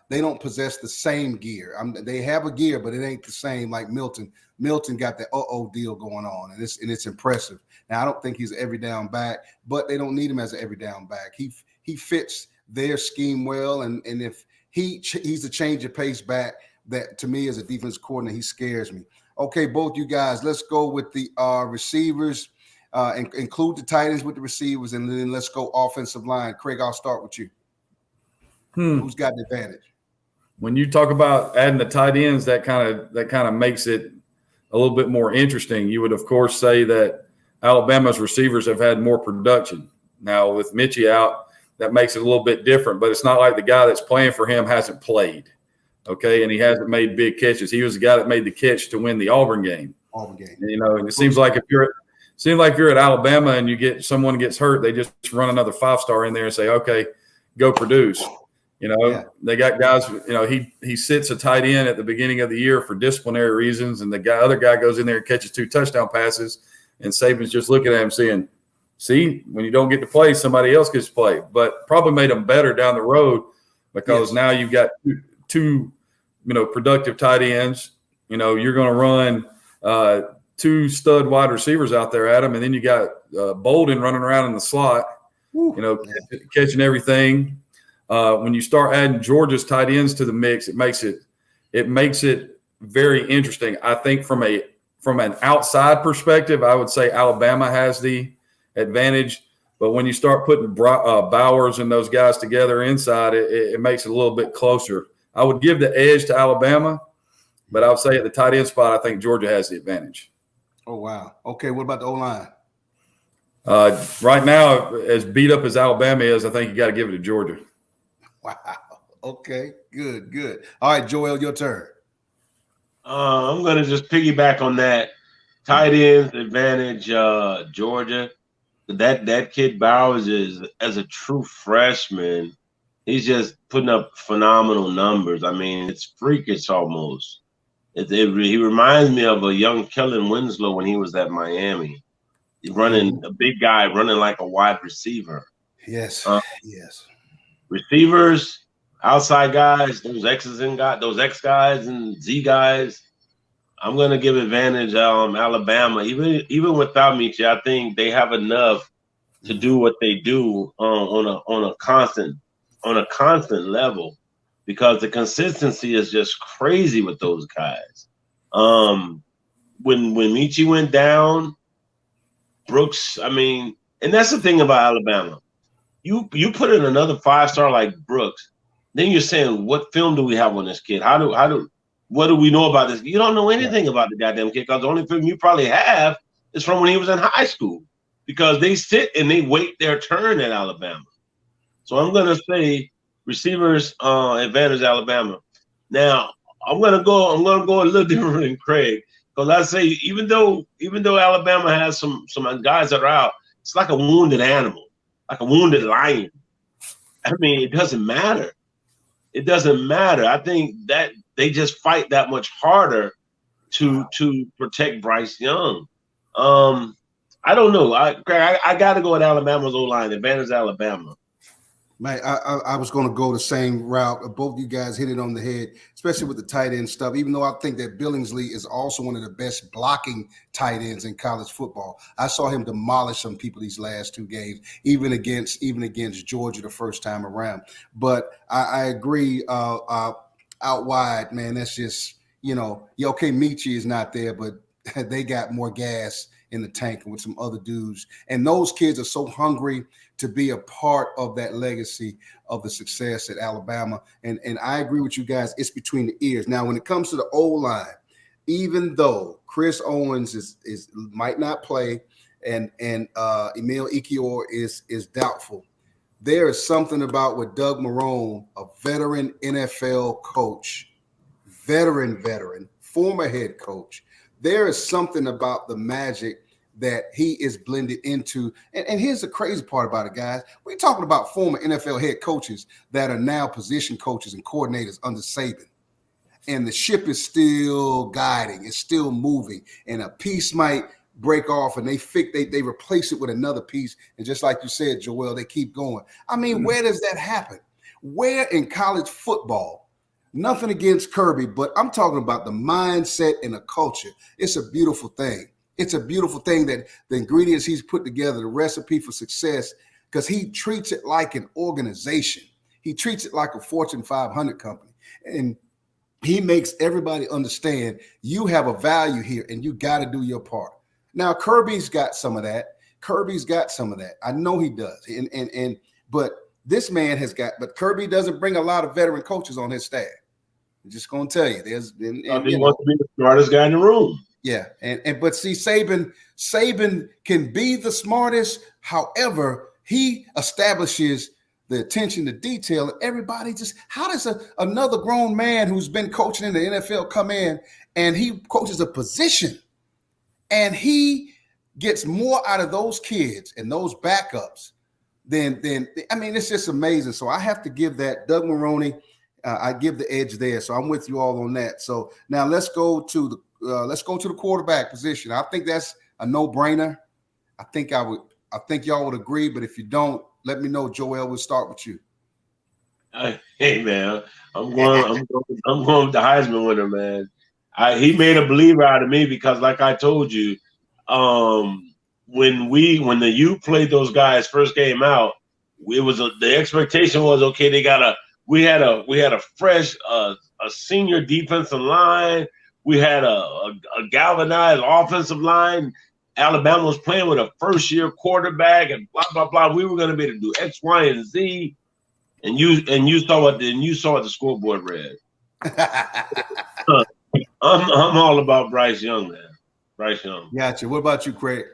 [SPEAKER 1] they don't possess the same gear. They have a gear, but it ain't the same like Milton. Milton got the deal going on, and it's impressive. Now, I don't think he's an every down back, but they don't need him as an every down back. He fits their scheme well, and if he's a change of pace back, that to me as a defense coordinator, he scares me. Okay, both you guys, let's go with the receivers, and include the tight ends with the receivers, and then let's go offensive line. Craig, I'll start with you. Who's got the advantage?
[SPEAKER 2] When you talk about adding the tight ends, that kind of makes it a little bit more interesting. You would, of course, say that Alabama's receivers have had more production. Now, with Mitchie out, that makes it a little bit different, but it's not like the guy that's playing for him hasn't played, okay, and he hasn't made big catches. He was the guy that made the catch to win the Auburn game. And it seems like if you're at Alabama and someone gets hurt, they just run another 5-star in there and say, okay, go produce. They got guys, he sits a tight end at the beginning of the year for disciplinary reasons, and the other guy goes in there and catches 2 touchdown passes, and Saban's just looking at him saying, see, when you don't get to play, somebody else gets to play. But probably made them better down the road because now you've got two productive tight ends. You're going to run 2 stud wide receivers out there at him, and then you got Bolden running around in the slot, catching everything. When you start adding Georgia's tight ends to the mix, it makes it very interesting. I think from an outside perspective, I would say Alabama has the advantage, but when you start putting Bowers and those guys together inside, it makes it a little bit closer. I would give the edge to Alabama, but I would say at the tight end spot, I think Georgia has the advantage.
[SPEAKER 1] Oh, wow. Okay, what about the O-line?
[SPEAKER 2] Right now, as beat up as Alabama is, I think you got to give it to Georgia.
[SPEAKER 1] Wow. Okay, good. All right, Joel, your turn.
[SPEAKER 3] I'm going to just piggyback on that. Tight ends advantage, Georgia. That kid Bowers is, as a true freshman, he's just putting up phenomenal numbers. I mean, it's freakish almost. He reminds me of a young Kellen Winslow when he was at Miami. He's running a big guy, running like a wide receiver.
[SPEAKER 1] Yes.
[SPEAKER 3] Receivers, outside guys, those X guys and Z guys. I'm gonna give advantage Alabama. Even without Michi, I think they have enough to do what they do on a constant level, because the consistency is just crazy with those guys. When Michi went down, Brooks, I mean, and that's the thing about Alabama. You put in another 5-star like Brooks, then you're saying, what film do we have on this kid? What do we know about this? You don't know anything about the goddamn kid, because the only film you probably have is from when he was in high school, because they sit and they wait their turn at Alabama. So I'm gonna say receivers advantage Alabama. Now I'm gonna go a little different than Craig, because I say even though Alabama has some guys that are out, it's like a wounded animal, like a wounded lion. I mean, it doesn't matter. I think that they just fight that much harder to protect Bryce Young. I don't know. I got to go with Alabama's O-line. Advantage Alabama.
[SPEAKER 1] Man, I was going to go the same route. Both you guys hit it on the head, especially with the tight end stuff, even though I think that Billingsley is also one of the best blocking tight ends in college football. I saw him demolish some people these last 2 games, even against Georgia the first time around. But I agree out wide, man, that's just, okay, Michi is not there, but they got more gas in the tank with some other dudes. And those kids are so hungry to be a part of that legacy of the success at Alabama. And I agree with you guys. It's between the ears. Now, when it comes to the O-line, even though Chris Owens is might not play and Emil Ikior is doubtful, there is something about with Doug Marrone, a veteran NFL coach, veteran, former head coach. There is something about the magic that he is blended into. And here's the crazy part about it, guys. We're talking about former NFL head coaches that are now position coaches and coordinators under Saban. And the ship is still guiding, it's still moving, and a piece might break off and they replace it with another piece. And just like you said, Joel, they keep going. I mean, where does that happen? Where in college football? Nothing against Kirby, but I'm talking about the mindset and the culture. It's a beautiful thing. It's a beautiful thing that the ingredients he's put together, the recipe for success, because he treats it like an organization. He treats it like a Fortune 500 company. And he makes everybody understand you have a value here and you got to do your part. Now, Kirby's got some of that. I know he does. But this man has got, but Kirby doesn't bring a lot of veteran coaches on his staff. I'm just going to tell you, he wants
[SPEAKER 3] to be the smartest guy in the room.
[SPEAKER 1] Yeah, but see, Saban can be the smartest. However, he establishes the attention to detail. And everybody just, how does another grown man who's been coaching in the NFL come in and he coaches a position and he gets more out of those kids and those backups than I mean, it's just amazing. So I have to give that Doug Marrone. I give the edge there. So I'm with you all on that. So now let's go to the quarterback position. I think that's a no-brainer. I think y'all would agree, but if you don't, let me know. Joel, we'll start with you.
[SPEAKER 3] Hey man, I'm going with the Heisman winner, man. He made a believer out of me because, like I told you, when the U played those guys first game out, the expectation was, okay, we had a fresh a senior defensive line. We had a galvanized offensive line. Alabama was playing with a first-year quarterback and blah, blah, blah. We were going to be able to do X, Y, and Z. And you saw what the scoreboard read. I'm all about Bryce Young, man. Bryce Young.
[SPEAKER 1] Gotcha. What about you, Craig?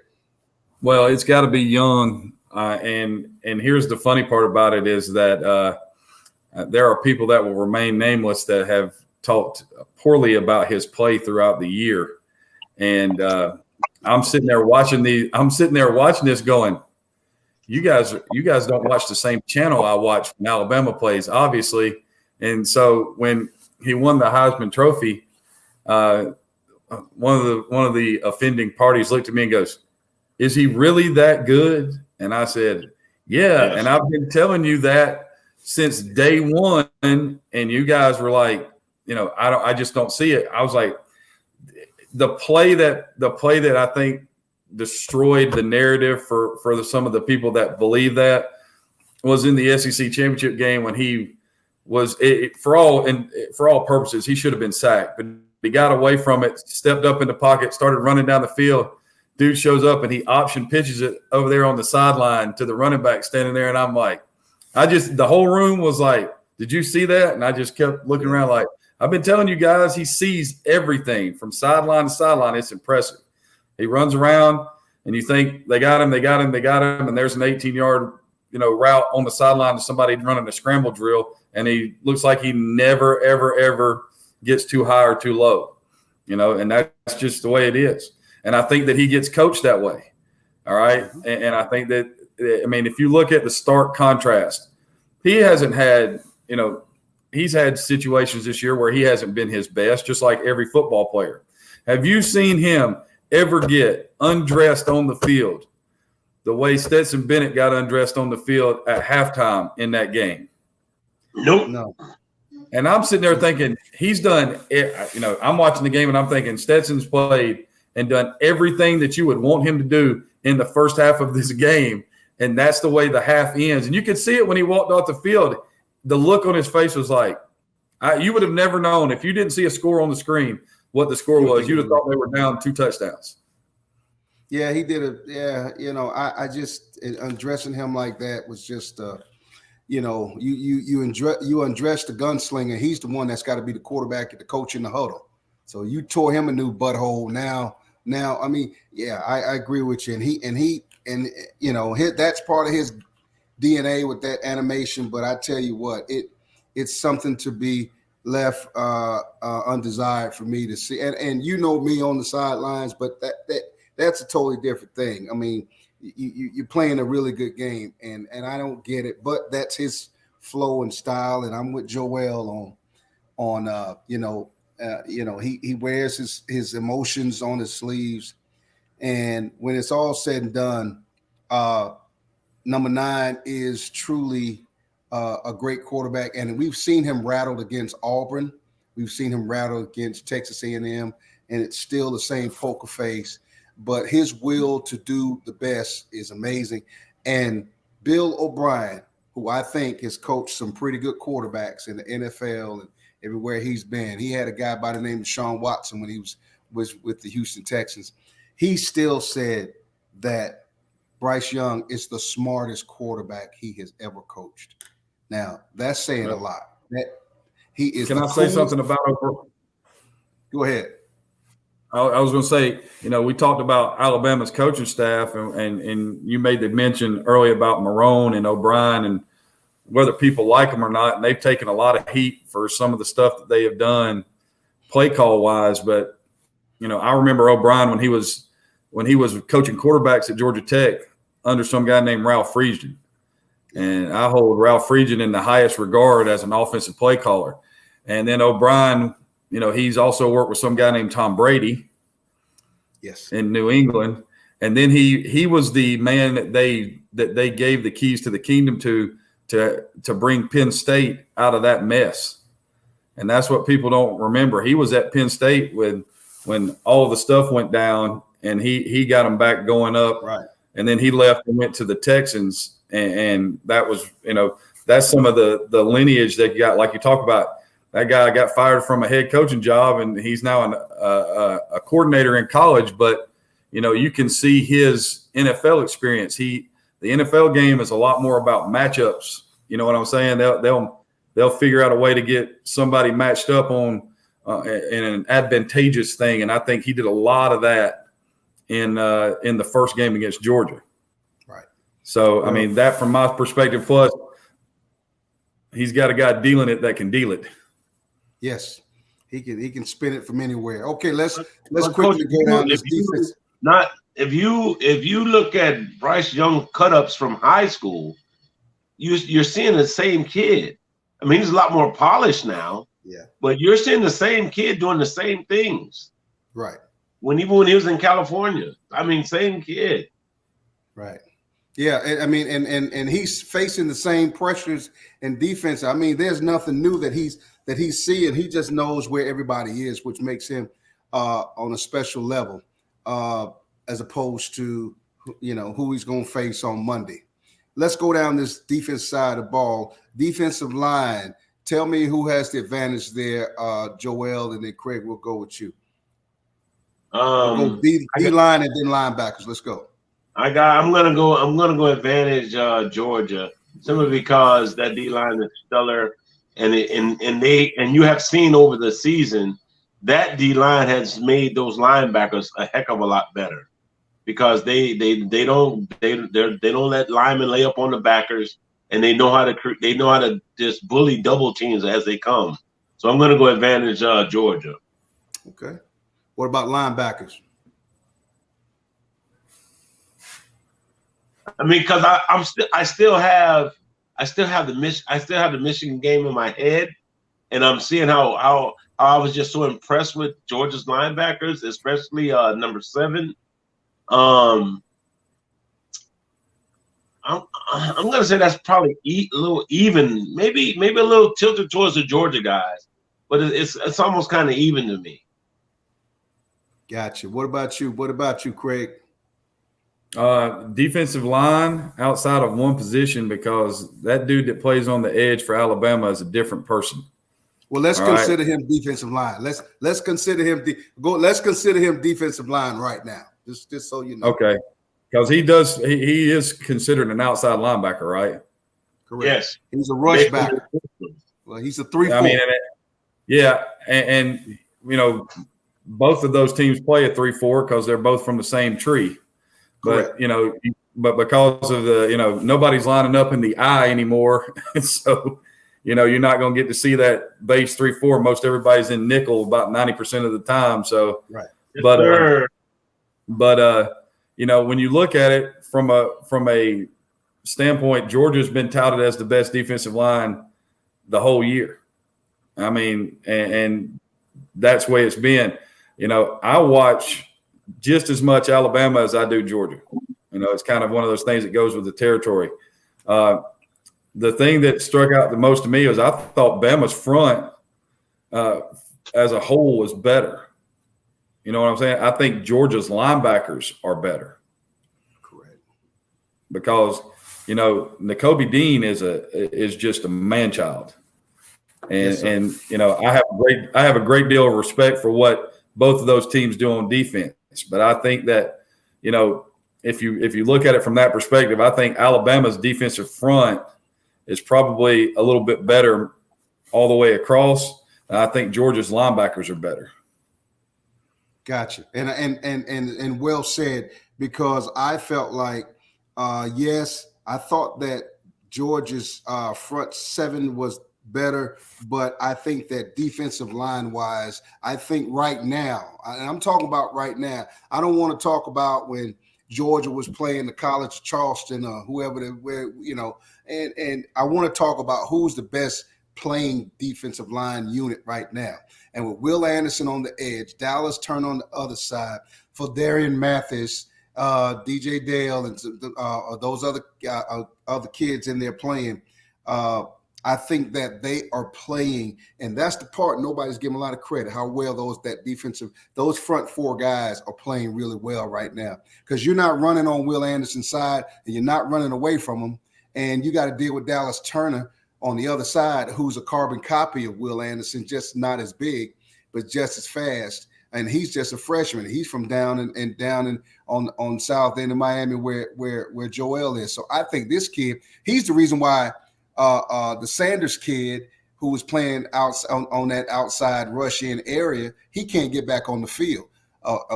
[SPEAKER 2] Well, it's got to be Young. And here's the funny part about it is that there are people that will remain nameless that have talked poorly about his play throughout the year. And I'm sitting there watching this going, you guys don't watch the same channel I watch when Alabama plays, obviously. And so when he won the Heisman Trophy, one of the offending parties looked at me and goes, "Is he really that good?" And I said, "Yeah." Yes. And I've been telling you that since day one. And you guys were like, I just don't see it. I was like, the play that I think destroyed the narrative for some of the people that believe that was in the SEC championship game when he was for all purposes, he should have been sacked, but he got away from it, stepped up in the pocket, started running down the field. Dude shows up and he option pitches it over there on the sideline to the running back standing there. And I'm like, the whole room was like, "Did you see that?" And I just kept looking around like, I've been telling you guys, he sees everything from sideline to sideline. It's impressive. He runs around and you think they got him. And there's an 18-yard, route on the sideline to somebody running a scramble drill. And he looks like he never, ever, ever gets too high or too low, and that's just the way it is. And I think that he gets coached that way. All right. And I think that, if you look at the stark contrast, he hasn't had, he's had situations this year where he hasn't been his best, just like every football player. Have you seen him ever get undressed on the field the way Stetson Bennett got undressed on the field at halftime in that game?
[SPEAKER 3] Nope.
[SPEAKER 1] No.
[SPEAKER 2] And I'm sitting there thinking he's done, I'm watching the game and I'm thinking Stetson's played and done everything that you would want him to do in the first half of this game. And that's the way the half ends. And you could see it when he walked off the field. The look on his face was like, you would have never known if you didn't see a score on the screen what the score was. You'd have thought they were down 2 touchdowns.
[SPEAKER 1] Yeah, he did it. Yeah, I just undressing him like that was just, you undress the gunslinger. He's the one that's got to be the quarterback, the coach in the huddle. So you tore him a new butthole. Now, I mean, yeah, I agree with you. And that's part of his DNA with that animation, but I tell you what, it's something to be left undesired for me to see. And you know me on the sidelines, but that's a totally different thing. I mean, you're playing a really good game, and I don't get it, but that's his flow and style. And I'm with Joel on he wears his emotions on his sleeves, and when it's all said and done, number 9 is truly a great quarterback, and we've seen him rattled against Auburn. We've seen him rattled against Texas A&M, and it's still the same poker face. But his will to do the best is amazing. And Bill O'Brien, who I think has coached some pretty good quarterbacks in the NFL and everywhere he's been. He had a guy by the name of Sean Watson when he was with the Houston Texans. He still said that Bryce Young is the smartest quarterback he has ever coached. Now, that's saying a lot. That he is.
[SPEAKER 2] Can I say something about O'Brien?
[SPEAKER 1] Go ahead.
[SPEAKER 2] I was going to say, we talked about Alabama's coaching staff, and you made the mention earlier about Marrone and O'Brien and whether people like them or not. And they've taken a lot of heat for some of the stuff that they have done play call wise. But, I remember O'Brien when he was coaching quarterbacks at Georgia Tech under some guy named Ralph Friedgen. And I hold Ralph Friedgen in the highest regard as an offensive play caller. And then O'Brien, he's also worked with some guy named Tom Brady.
[SPEAKER 1] Yes. In
[SPEAKER 2] New England. And then he was the man that they gave the keys to the kingdom to bring Penn State out of that mess. And that's what people don't remember. He was at Penn State when all the stuff went down, and he got them back going up.
[SPEAKER 1] Right.
[SPEAKER 2] And then he left and went to the Texans. And that was, that's some of the lineage that you got, like you talk about. That guy got fired from a head coaching job, and he's now a coordinator in college. But, you can see his NFL experience. The NFL game is a lot more about matchups. You know what I'm saying? They'll figure out a way to get somebody matched up on in an advantageous thing. And I think he did a lot of that in the first game against Georgia.
[SPEAKER 1] Right.
[SPEAKER 2] So, I mean, that from my perspective, plus he's got a guy dealing it that can deal it.
[SPEAKER 1] Yes, he can spin it from anywhere. Okay, let's quickly go down this defense.
[SPEAKER 3] If you look at Bryce Young cut-ups from high school, you're seeing the same kid. I mean, he's a lot more polished now.
[SPEAKER 1] Yeah. But
[SPEAKER 3] you're seeing the same kid doing the same things.
[SPEAKER 1] Right.
[SPEAKER 3] When he was in California. I mean, same kid.
[SPEAKER 1] Right. Yeah, and he's facing the same pressures and defense. I mean, there's nothing new that he's seeing. He just knows where everybody is, which makes him on a special level, as opposed to who he's going to face on Monday. Let's go down this defense side of the ball. Defensive line. Tell me who has the advantage there, Joel, and then Craig. We'll go with you. We'll go D-line and then linebackers. Let's go.
[SPEAKER 3] I'm gonna go advantage Georgia simply because that D line is stellar, and you have seen over the season that D line has made those linebackers a heck of a lot better because they don't let linemen lay up on the backers, and they know how to just bully double teams as they come. So I'm gonna go advantage Georgia.
[SPEAKER 1] Okay. What about linebackers?
[SPEAKER 3] I mean, because I still have the Michigan game in my head, and I'm seeing how I was just so impressed with Georgia's linebackers, especially number 7. I'm gonna say that's probably a little even, maybe a little tilted towards the Georgia guys, but it's almost kind of even to me.
[SPEAKER 1] Gotcha. What about you? What about you, Craig?
[SPEAKER 2] Defensive line outside of one position, because that dude that plays on the edge for Alabama is a different person.
[SPEAKER 1] Well, let's consider him defensive line. Let's consider him let's consider him defensive line right now. Just so you know. Okay.
[SPEAKER 2] Because he is considered an outside linebacker, right?
[SPEAKER 1] Correct.
[SPEAKER 3] Yes.
[SPEAKER 1] He's a rush backer. Well, he's a 3-4. I mean,
[SPEAKER 2] and both of those teams play a 3-4 because they're both from the same tree. But,
[SPEAKER 1] correct.
[SPEAKER 2] but because of the, nobody's lining up in the I anymore. So, you're not going to get to see that base 3-4. Most everybody's in nickel about 90% of the time. So,
[SPEAKER 1] right.
[SPEAKER 2] But when you look at it from a standpoint, Georgia's been touted as the best defensive line the whole year. I mean, and that's the way it's been. I watch just as much Alabama as I do Georgia. It's kind of one of those things that goes with the territory. The thing that struck out the most to me was I thought Bama's front as a whole was better. You know what I'm saying? I think Georgia's linebackers are better.
[SPEAKER 1] Correct.
[SPEAKER 2] Because, Nakobe Dean is just a man-child. And,
[SPEAKER 1] yes,
[SPEAKER 2] and I have a great deal of respect for what both of those teams do on defense. But I think that, if you look at it from that perspective, I think Alabama's defensive front is probably a little bit better all the way across. And I think Georgia's linebackers are better.
[SPEAKER 1] Gotcha. And well said, because I felt like, yes, I thought that Georgia's front seven was better, but I think that defensive line wise, I think right now, and I'm talking about right now, I don't want to talk about when Georgia was playing the College of Charleston or whoever, and I want to talk about who's the best playing defensive line unit right now. And with Will Anderson on the edge, Dallas Turner on the other side, for Darian Mathis, DJ Dale, and those other kids in there playing, I think that they are playing, and that's the part nobody's giving a lot of credit, how well those front four guys are playing really well right now. Because you're not running on Will Anderson's side, and you're not running away from him, and you got to deal with Dallas Turner on the other side, who's a carbon copy of Will Anderson, just not as big, but just as fast. And he's just a freshman. He's from down on south end of Miami, where Joel is. So I think this kid, he's the reason why the Sanders kid, who was playing on that outside rush-in area, he can't get back on the field.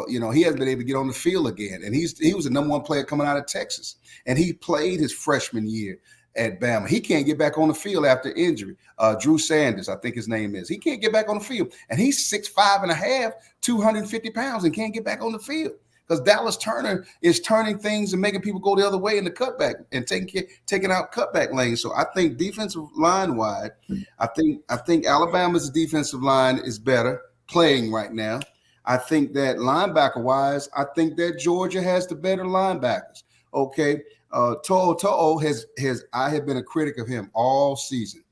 [SPEAKER 1] He hasn't been able to get on the field again. And he was the number one player coming out of Texas. And he played his freshman year at Bama. He can't get back on the field after injury. Drew Sanders, I think his name is. He can't get back on the field. And he's 6'5.5", 250 pounds, and can't get back on the field. Because Dallas Turner is turning things and making people go the other way in the cutback and taking out cutback lanes. So I think defensive line wide, I think Alabama's defensive line is better playing right now. I think that linebacker wise, I think that Georgia has the better linebackers. Okay. To'o I have been a critic of him all season.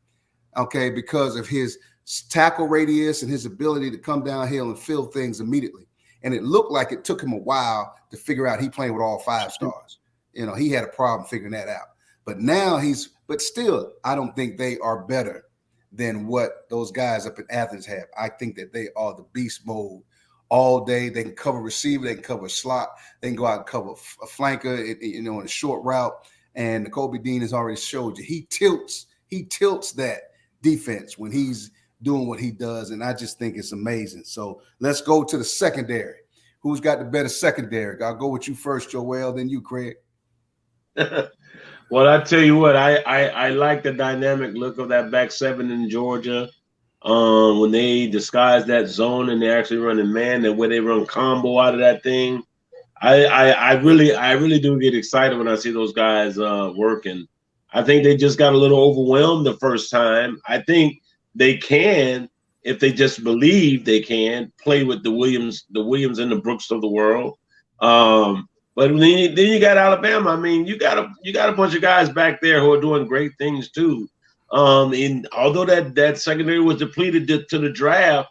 [SPEAKER 1] Okay, because of his tackle radius and his ability to come downhill and fill things immediately. And it looked like it took him a while to figure out he playing with all 5 stars. He had a problem figuring that out. But now but still, I don't think they are better than what those guys up in Athens have. I think that they are the beast mode all day. They can cover receiver, they can cover a slot, they can go out and cover a flanker, in a short route. And Nakobe Dean has already showed you he tilts that defense when he's doing what he does, and I just think it's amazing. So let's go to the secondary. Who's got the better secondary? I'll go with you first, Joel, then you, Craig.
[SPEAKER 3] Well, I tell you what, I like the dynamic look of that back seven in Georgia. When they disguise that zone and they're actually running man, and when they run combo out of that thing, I really do get excited when I see those guys working. I think they just got a little overwhelmed the first time. I think they can, if they just believe they can, play with the Williams and the Brooks of the world. But then you got Alabama. I mean, you got a bunch of guys back there who are doing great things too. And although that secondary was depleted to the draft,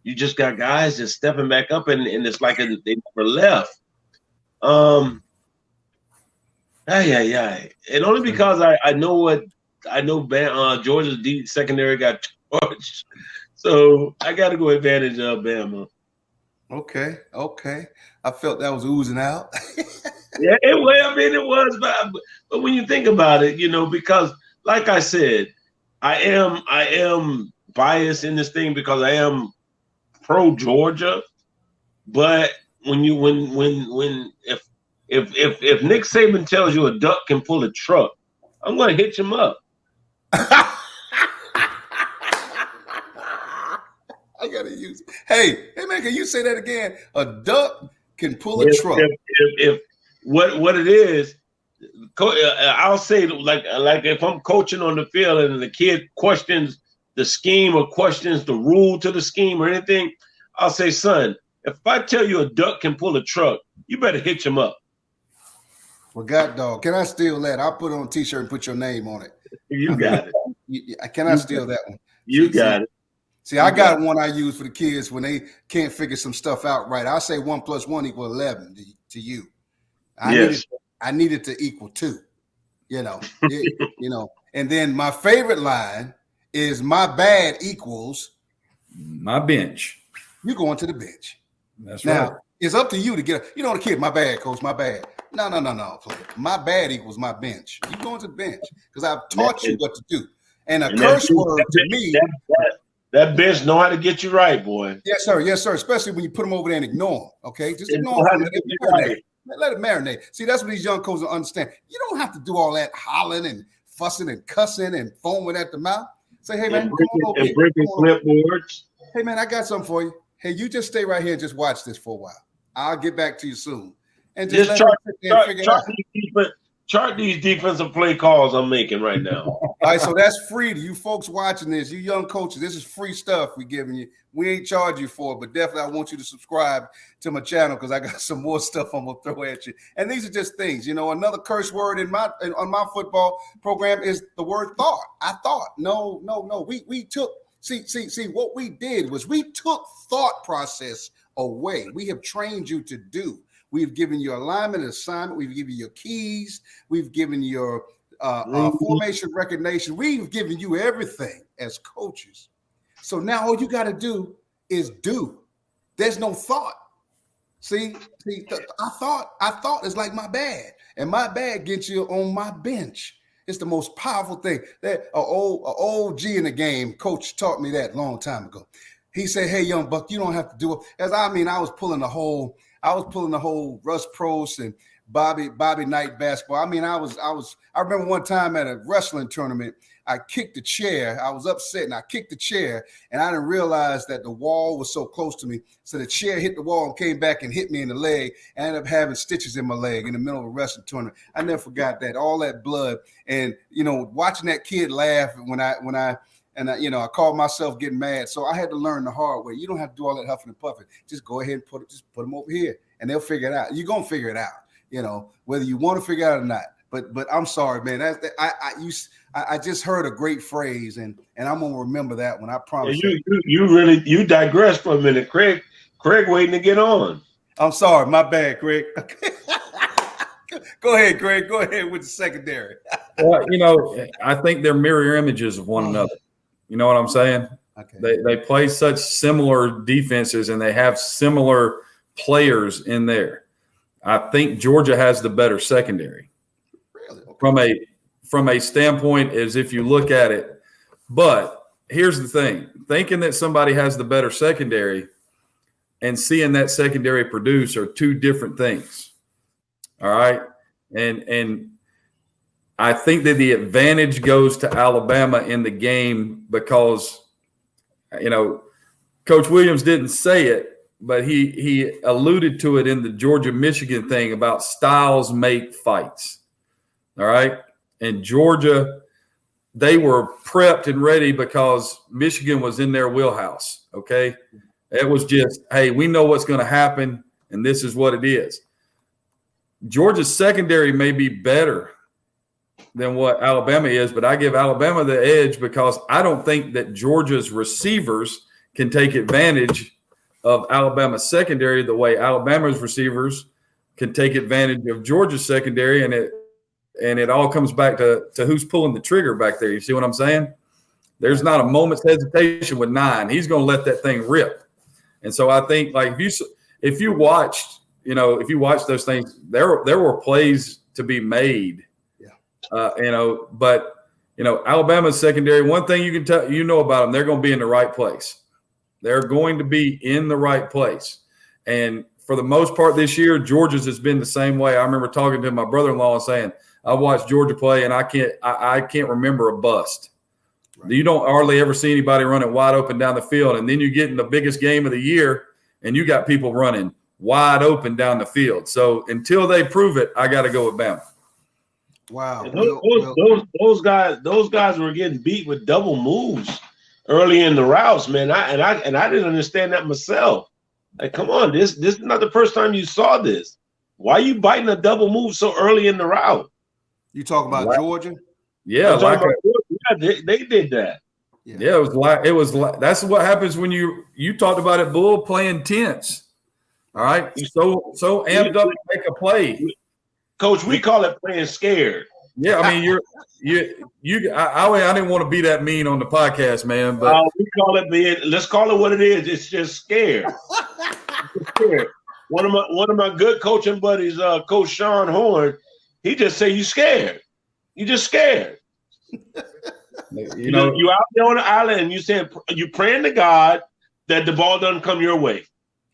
[SPEAKER 3] you just got guys just stepping back up, and it's like they never left. And only because I know Georgia's secondary got torched, so I got to go advantage of Bama.
[SPEAKER 1] Okay. I felt that was oozing out.
[SPEAKER 3] Yeah, it was, but when you think about it, because like I said, I am biased in this thing because I am pro Georgia, but if if Nick Saban tells you a duck can pull a truck, I'm going to hitch him up.
[SPEAKER 1] I gotta use it. Hey man, can you say that again? A duck can pull a truck.
[SPEAKER 3] If what it is, I'll say like if I'm coaching on the field and the kid questions the scheme or questions the rule to the scheme or anything, I'll say, son, if I tell you a duck can pull a truck, you better hitch him up.
[SPEAKER 1] Well, God dog, can I steal that? I'll put it on a t-shirt and put your name on it.
[SPEAKER 3] You got it.
[SPEAKER 1] Can I steal that one?
[SPEAKER 3] You got it.
[SPEAKER 1] See, I got one I use for the kids when they can't figure some stuff out right. I say 1 + 1 = 11 to you. I need it to equal 2. And then my favorite line is my bad equals
[SPEAKER 2] my bench.
[SPEAKER 1] You going to the bench.
[SPEAKER 2] That's
[SPEAKER 1] now,
[SPEAKER 2] right.
[SPEAKER 1] It's up to you to get the kid, my bad, coach, my bad. No, player. My bad equals my bench. You going to the bench because I've taught you what to do. And a curse word to me.
[SPEAKER 3] That bench know how to get you right, boy.
[SPEAKER 1] Yes, sir. Yes, sir. Especially when you put them over there and ignore them. Okay, just ignore them. Let it marinate. See, that's what these young coaches understand. You don't have to do all that hollering and fussing and cussing and foaming at the mouth. Say, hey man,
[SPEAKER 3] breaking clipboards.
[SPEAKER 1] Hey man, I got something for you. Hey, you just stay right here and just watch this for a while. I'll get back to you soon. And just
[SPEAKER 3] chart these defensive play calls I'm making right now.
[SPEAKER 1] All right, so that's free to you folks watching this, you young coaches. This is free stuff we're giving you. We ain't charge you for it, but definitely I want you to subscribe to my channel because I got some more stuff I'm gonna throw at you. And these are just things, another curse word on my football program is the word thought. I thought. No. We took see what we did was we took thought process away. We have trained you to do. We've given you alignment and assignment. We've given you your keys. We've given you your formation recognition. We've given you everything as coaches. So now all you got to do is do. There's no thought. See, I thought is like my bad, and my bad gets you on my bench. It's the most powerful thing. That old G in the game coach taught me that a long time ago. He said, "Hey, young buck, you don't have to do it." I was pulling the whole Russ Prost and Bobby Knight basketball. I remember one time at a wrestling tournament, I kicked the chair. I was upset and I kicked the chair and I didn't realize that the wall was so close to me. So the chair hit the wall and came back and hit me in the leg. I ended up having stitches in my leg in the middle of a wrestling tournament. I never forgot that, all that blood. And, watching that kid laugh when I called myself getting mad. So I had to learn the hard way. You don't have to do all that huffing and puffing. Just go ahead and put them over here and they'll figure it out. You're going to figure it out, whether you want to figure it out or not. But I'm sorry, man. I just heard a great phrase and I'm going to remember that one. I promise
[SPEAKER 3] you digress for a minute. Craig waiting to get on.
[SPEAKER 1] I'm sorry. My bad, Craig. Go ahead, Craig. Go ahead with the secondary.
[SPEAKER 2] Well, I think they're mirror images of one another. You know what I'm saying? Okay. They play such similar defenses and they have similar players in there. I think Georgia has the better secondary.
[SPEAKER 1] Really? Okay.
[SPEAKER 2] From a standpoint as if you look at it. But here's the thing. Thinking that somebody has the better secondary and seeing that secondary produce are two different things. All right? And I think that the advantage goes to Alabama in the game because, Coach Williams didn't say it, but he alluded to it in the Georgia-Michigan thing about styles make fights. All right? And Georgia, they were prepped and ready because Michigan was in their wheelhouse, okay? It was just, hey, we know what's going to happen, and this is what it is. Georgia's secondary may be better than what Alabama is, but I give Alabama the edge because I don't think that Georgia's receivers can take advantage of Alabama's secondary the way Alabama's receivers can take advantage of Georgia's secondary, and it all comes back to who's pulling the trigger back there. You see what I'm saying? There's not a moment's hesitation with 9. He's going to let that thing rip. And so I think, like, if you watched those things, there were plays to be made. But Alabama's secondary, one thing you can tell about them, they're going to be in the right place. They're going to be in the right place. And for the most part this year, Georgia's has been the same way. I remember talking to my brother-in-law and saying, I watched Georgia play, and I can't remember a bust. Right. You don't hardly ever see anybody running wide open down the field, and then you get in the biggest game of the year, and you got people running wide open down the field. So until they prove it, I got to go with Bama.
[SPEAKER 1] Wow.
[SPEAKER 3] Those guys were getting beat with double moves early in the routes, man. I didn't understand that myself. Like, come on, this is not the first time you saw this. Why are you biting a double move so early in the route?
[SPEAKER 1] You talking about Georgia?
[SPEAKER 2] Yeah,
[SPEAKER 3] they did that.
[SPEAKER 2] Yeah, it was like that's what happens when you talked about it, Bull, playing tense. All right, so amped up to make a play.
[SPEAKER 3] Coach, we call it playing scared.
[SPEAKER 2] Yeah, I mean I didn't want to be that mean on the podcast, man. But
[SPEAKER 3] we call it let's call it what it is. It's just scared. It's scared. One of my good coaching buddies, Coach Sean Horn, he just say you scared. You just scared. You out there on the island and you praying to God that the ball doesn't come your way.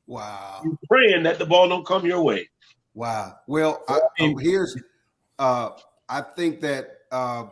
[SPEAKER 1] Wow.
[SPEAKER 3] You praying that the ball don't come your way.
[SPEAKER 1] Wow. Well, I think that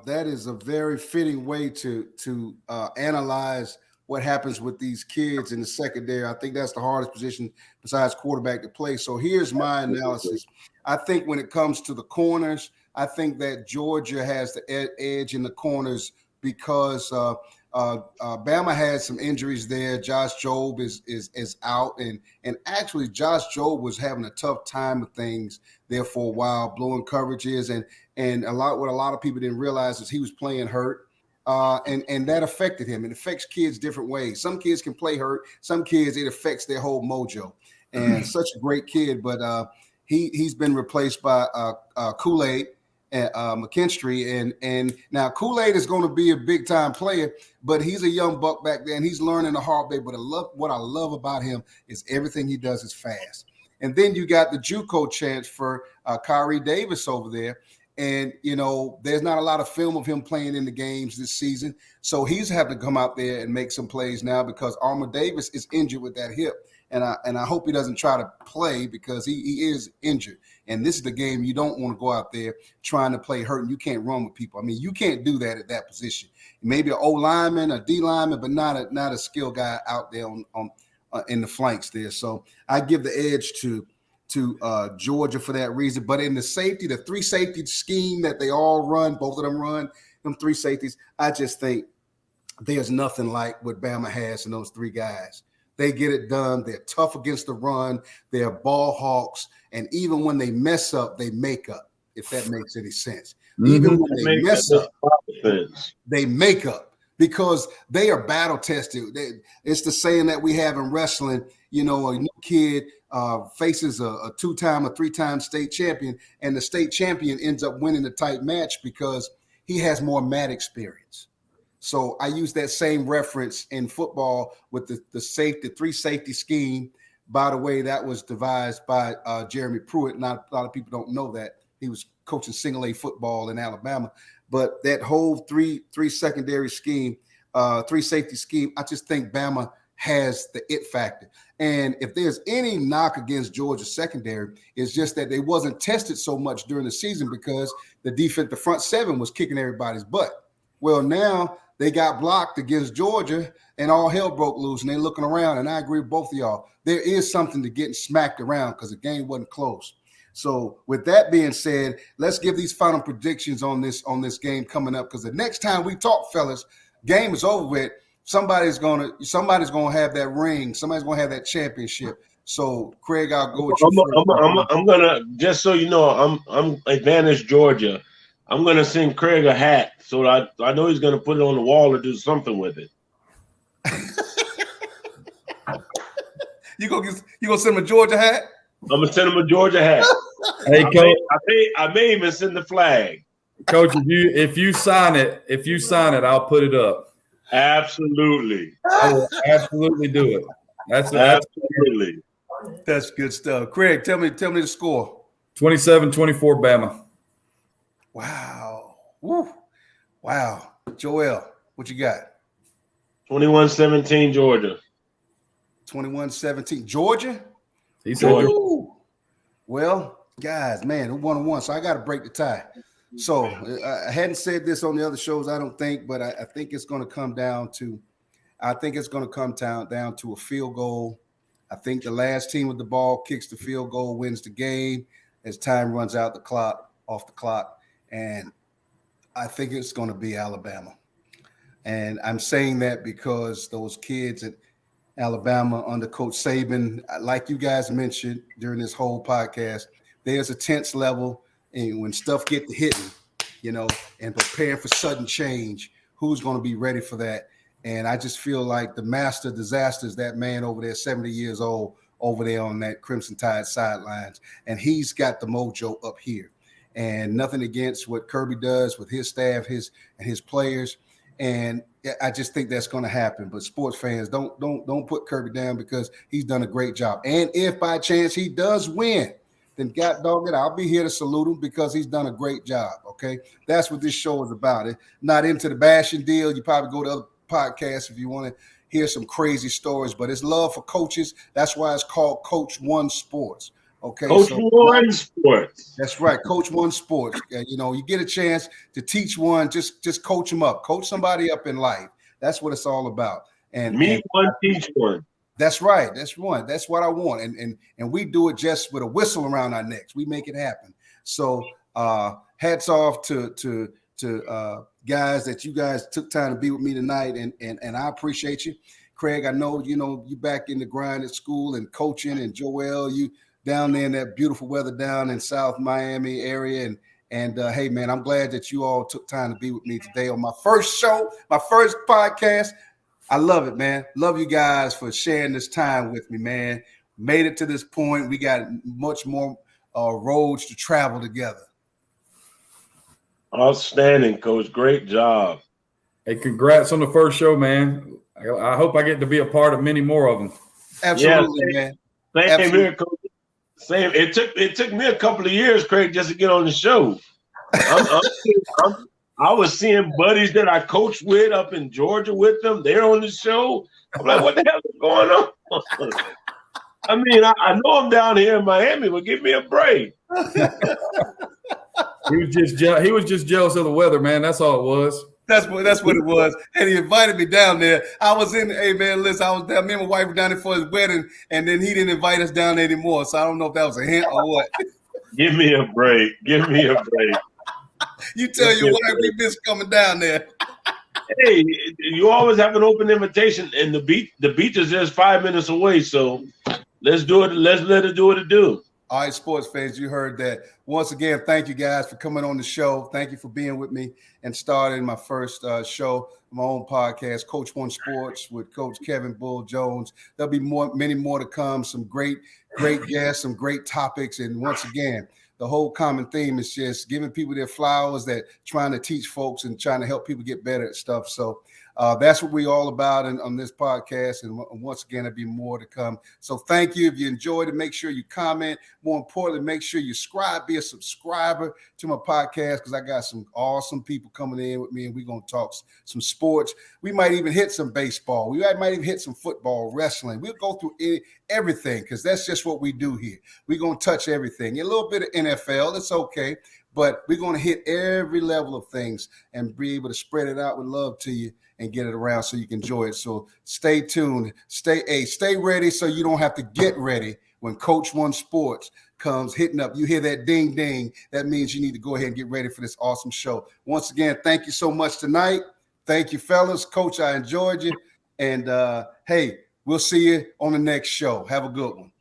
[SPEAKER 1] that is a very fitting way to analyze what happens with these kids in the secondary. I think that's the hardest position besides quarterback to play. So here's my analysis. I think when it comes to the corners, I think that Georgia has the edge in the corners because Bama had some injuries there. Josh Jobe is out, and actually Josh Jobe was having a tough time with things there for a while, blowing coverages, and what a lot of people didn't realize is he was playing hurt, and that affected him. It affects kids different ways. Some kids can play hurt. Some kids it affects their whole mojo. And such a great kid, but he's been replaced by Kool-Aid. McKinstry, and now Kool-Aid is going to be a big time player, but he's a young buck back there and he's learning the hard way. But what I love about him is everything he does is fast. And then you got the JUCO transfer, Kyrie Davis over there. And, there's not a lot of film of him playing in the games this season. So he's having to come out there and make some plays now because Armour Davis is injured with that hip. And I hope he doesn't try to play because he is injured. And this is the game you don't want to go out there trying to play hurt and you can't run with people. I mean, you can't do that at that position. Maybe an O lineman, a D lineman, but not a skill guy out there on in the flanks there. So I give the edge to Georgia for that reason. But in the three safety scheme that they all run, both of them run, them three safeties, I just think there's nothing like what Bama has in those three guys. They get it done. They're tough against the run. They're ball hawks. And even when they mess up, they make up, if that makes any sense. Mm-hmm. Even when they mess up, they make up because they are battle tested. It's the saying that we have in wrestling, a new kid faces a 2-time or 3-time state champion, and the state champion ends up winning the tight match because he has more mat experience. So I use that same reference in football with the three safety scheme. By the way, that was devised by Jeremy Pruitt. Not a lot of people don't know that. He was coaching single A football in Alabama. But that whole three secondary scheme, three safety scheme, I just think Bama has the it factor. And if there's any knock against Georgia secondary, it's just that they wasn't tested so much during the season because the front seven was kicking everybody's butt. Well, now they got blocked against Georgia and all hell broke loose and they're looking around. And I agree with both of y'all. There is something to getting smacked around because the game wasn't close. So with that being said, let's give these final predictions on this game coming up because the next time we talk, fellas, game is over with. Somebody's gonna have that ring. Somebody's gonna have that championship. So Craig, I'll go with you.
[SPEAKER 3] I'm gonna just so you know, I'm advantage Georgia. I'm gonna send Craig a hat, so I know he's gonna put it on the wall or do something with it.
[SPEAKER 1] You gonna send him a Georgia hat?
[SPEAKER 3] I'm gonna send him a Georgia hat.
[SPEAKER 2] Hey, Coach,
[SPEAKER 3] I may even send the flag.
[SPEAKER 2] Coach, if you sign it, I'll put it up.
[SPEAKER 3] Absolutely,
[SPEAKER 2] I will absolutely do it.
[SPEAKER 3] Absolutely.
[SPEAKER 1] That's good stuff. Craig, tell me the score.
[SPEAKER 2] 27-24 Bama.
[SPEAKER 1] Wow. Woo. Wow. Joel, what you got?
[SPEAKER 3] 21-17 Georgia.
[SPEAKER 1] 21-17 Georgia?
[SPEAKER 2] He said,
[SPEAKER 1] Ooh. Well, guys, man, 1-1. So I got to break the tie. So I hadn't said this on the other shows, I don't think, but I think it's going to come down to down to a field goal. I think the last team with the ball kicks the field goal, wins the game as time runs out off the clock. And I think it's going to be Alabama. And I'm saying that because those kids at Alabama under Coach Saban, like you guys mentioned during this whole podcast, there's a tense level. And when stuff get to hitting, and preparing for sudden change, who's going to be ready for that? And I just feel like the master disaster is that man over there, 70 years old, over there on that Crimson Tide sidelines. And he's got the mojo up here. And nothing against what Kirby does with his staff, his players. And I just think that's going to happen. But sports fans, don't put Kirby down because he's done a great job. And if by chance he does win, then God dog it, I'll be here to salute him because he's done a great job. Okay, that's what this show is about. Not into the bashing deal. You probably go to other podcasts if you want to hear some crazy stories, but it's love for coaches. That's why it's called Coach One Sports. Okay,
[SPEAKER 3] Coach One Sports.
[SPEAKER 1] That's right, Coach One Sports. You get a chance to teach one, just coach them up, coach somebody up in life. That's what it's all about. And
[SPEAKER 3] one, teach one.
[SPEAKER 1] That's right. That's one. That's what I want. And we do it just with a whistle around our necks. We make it happen. So hats off to guys that you guys took time to be with me tonight. And I appreciate you. Craig, I know, you back in the grind at school and coaching, and Joel, you down there in that beautiful weather down in South Miami area. And hey, man, I'm glad that you all took time to be with me today on my first show, my first podcast. I love it, man. Love you guys for sharing this time with me, man. Made it to this point. We got much more roads to travel together.
[SPEAKER 3] Outstanding, Coach. Great job.
[SPEAKER 2] Hey, congrats on the first show, man. I hope I get to be a part of many more of them.
[SPEAKER 1] Absolutely, man.
[SPEAKER 3] Same here, Coach. Same. It took me a couple of years, Craig, just to get on the show. I was seeing buddies that I coached with up in Georgia with them. They're on the show. I'm like, what the hell is going on? I mean, I know I'm down here in Miami, but give me a break.
[SPEAKER 2] He was just jealous of the weather, man. That's all it was.
[SPEAKER 1] That's what it was. And he invited me down there. I was in, hey man, listen, I was down, me and my wife were down there for his wedding, and then he didn't invite us down there anymore. So I don't know if that was a hint or what.
[SPEAKER 3] Give me a break. Give me a break.
[SPEAKER 1] You tell your wife we miss coming down there.
[SPEAKER 3] Hey, you always have an open invitation, and the beach is just 5 minutes away. So let's do it. Let's let it do what it do.
[SPEAKER 1] All right, sports fans, you heard that. Once again, thank you guys for coming on the show. Thank you for being with me and starting my first show, my own podcast, Coach One Sports with Coach Kevin Bull Jones. There'll be many more to come. Some great guests, some great topics, and once again, the whole common theme is just giving people their flowers, that trying to teach folks and trying to help people get better at stuff. So that's what we're all about on this podcast. And once again, there'll be more to come. So thank you. If you enjoyed it, make sure you comment. More importantly, make sure you be a subscriber to my podcast, because I got some awesome people coming in with me, and we're going to talk some sports. We might even hit some baseball. We might even hit some football, wrestling. We'll go through everything, because that's just what we do here. We're going to touch everything. A little bit of NFL, it's okay, but we're going to hit every level of things and be able to spread it out with love to you and get it around so you can enjoy it. So stay tuned. Stay ready so you don't have to get ready when Coach One Sports comes hitting up. You hear that ding, ding. That means you need to go ahead and get ready for this awesome show. Once again, thank you so much tonight. Thank you, fellas. Coach, I enjoyed you. And, hey, we'll see you on the next show. Have a good one.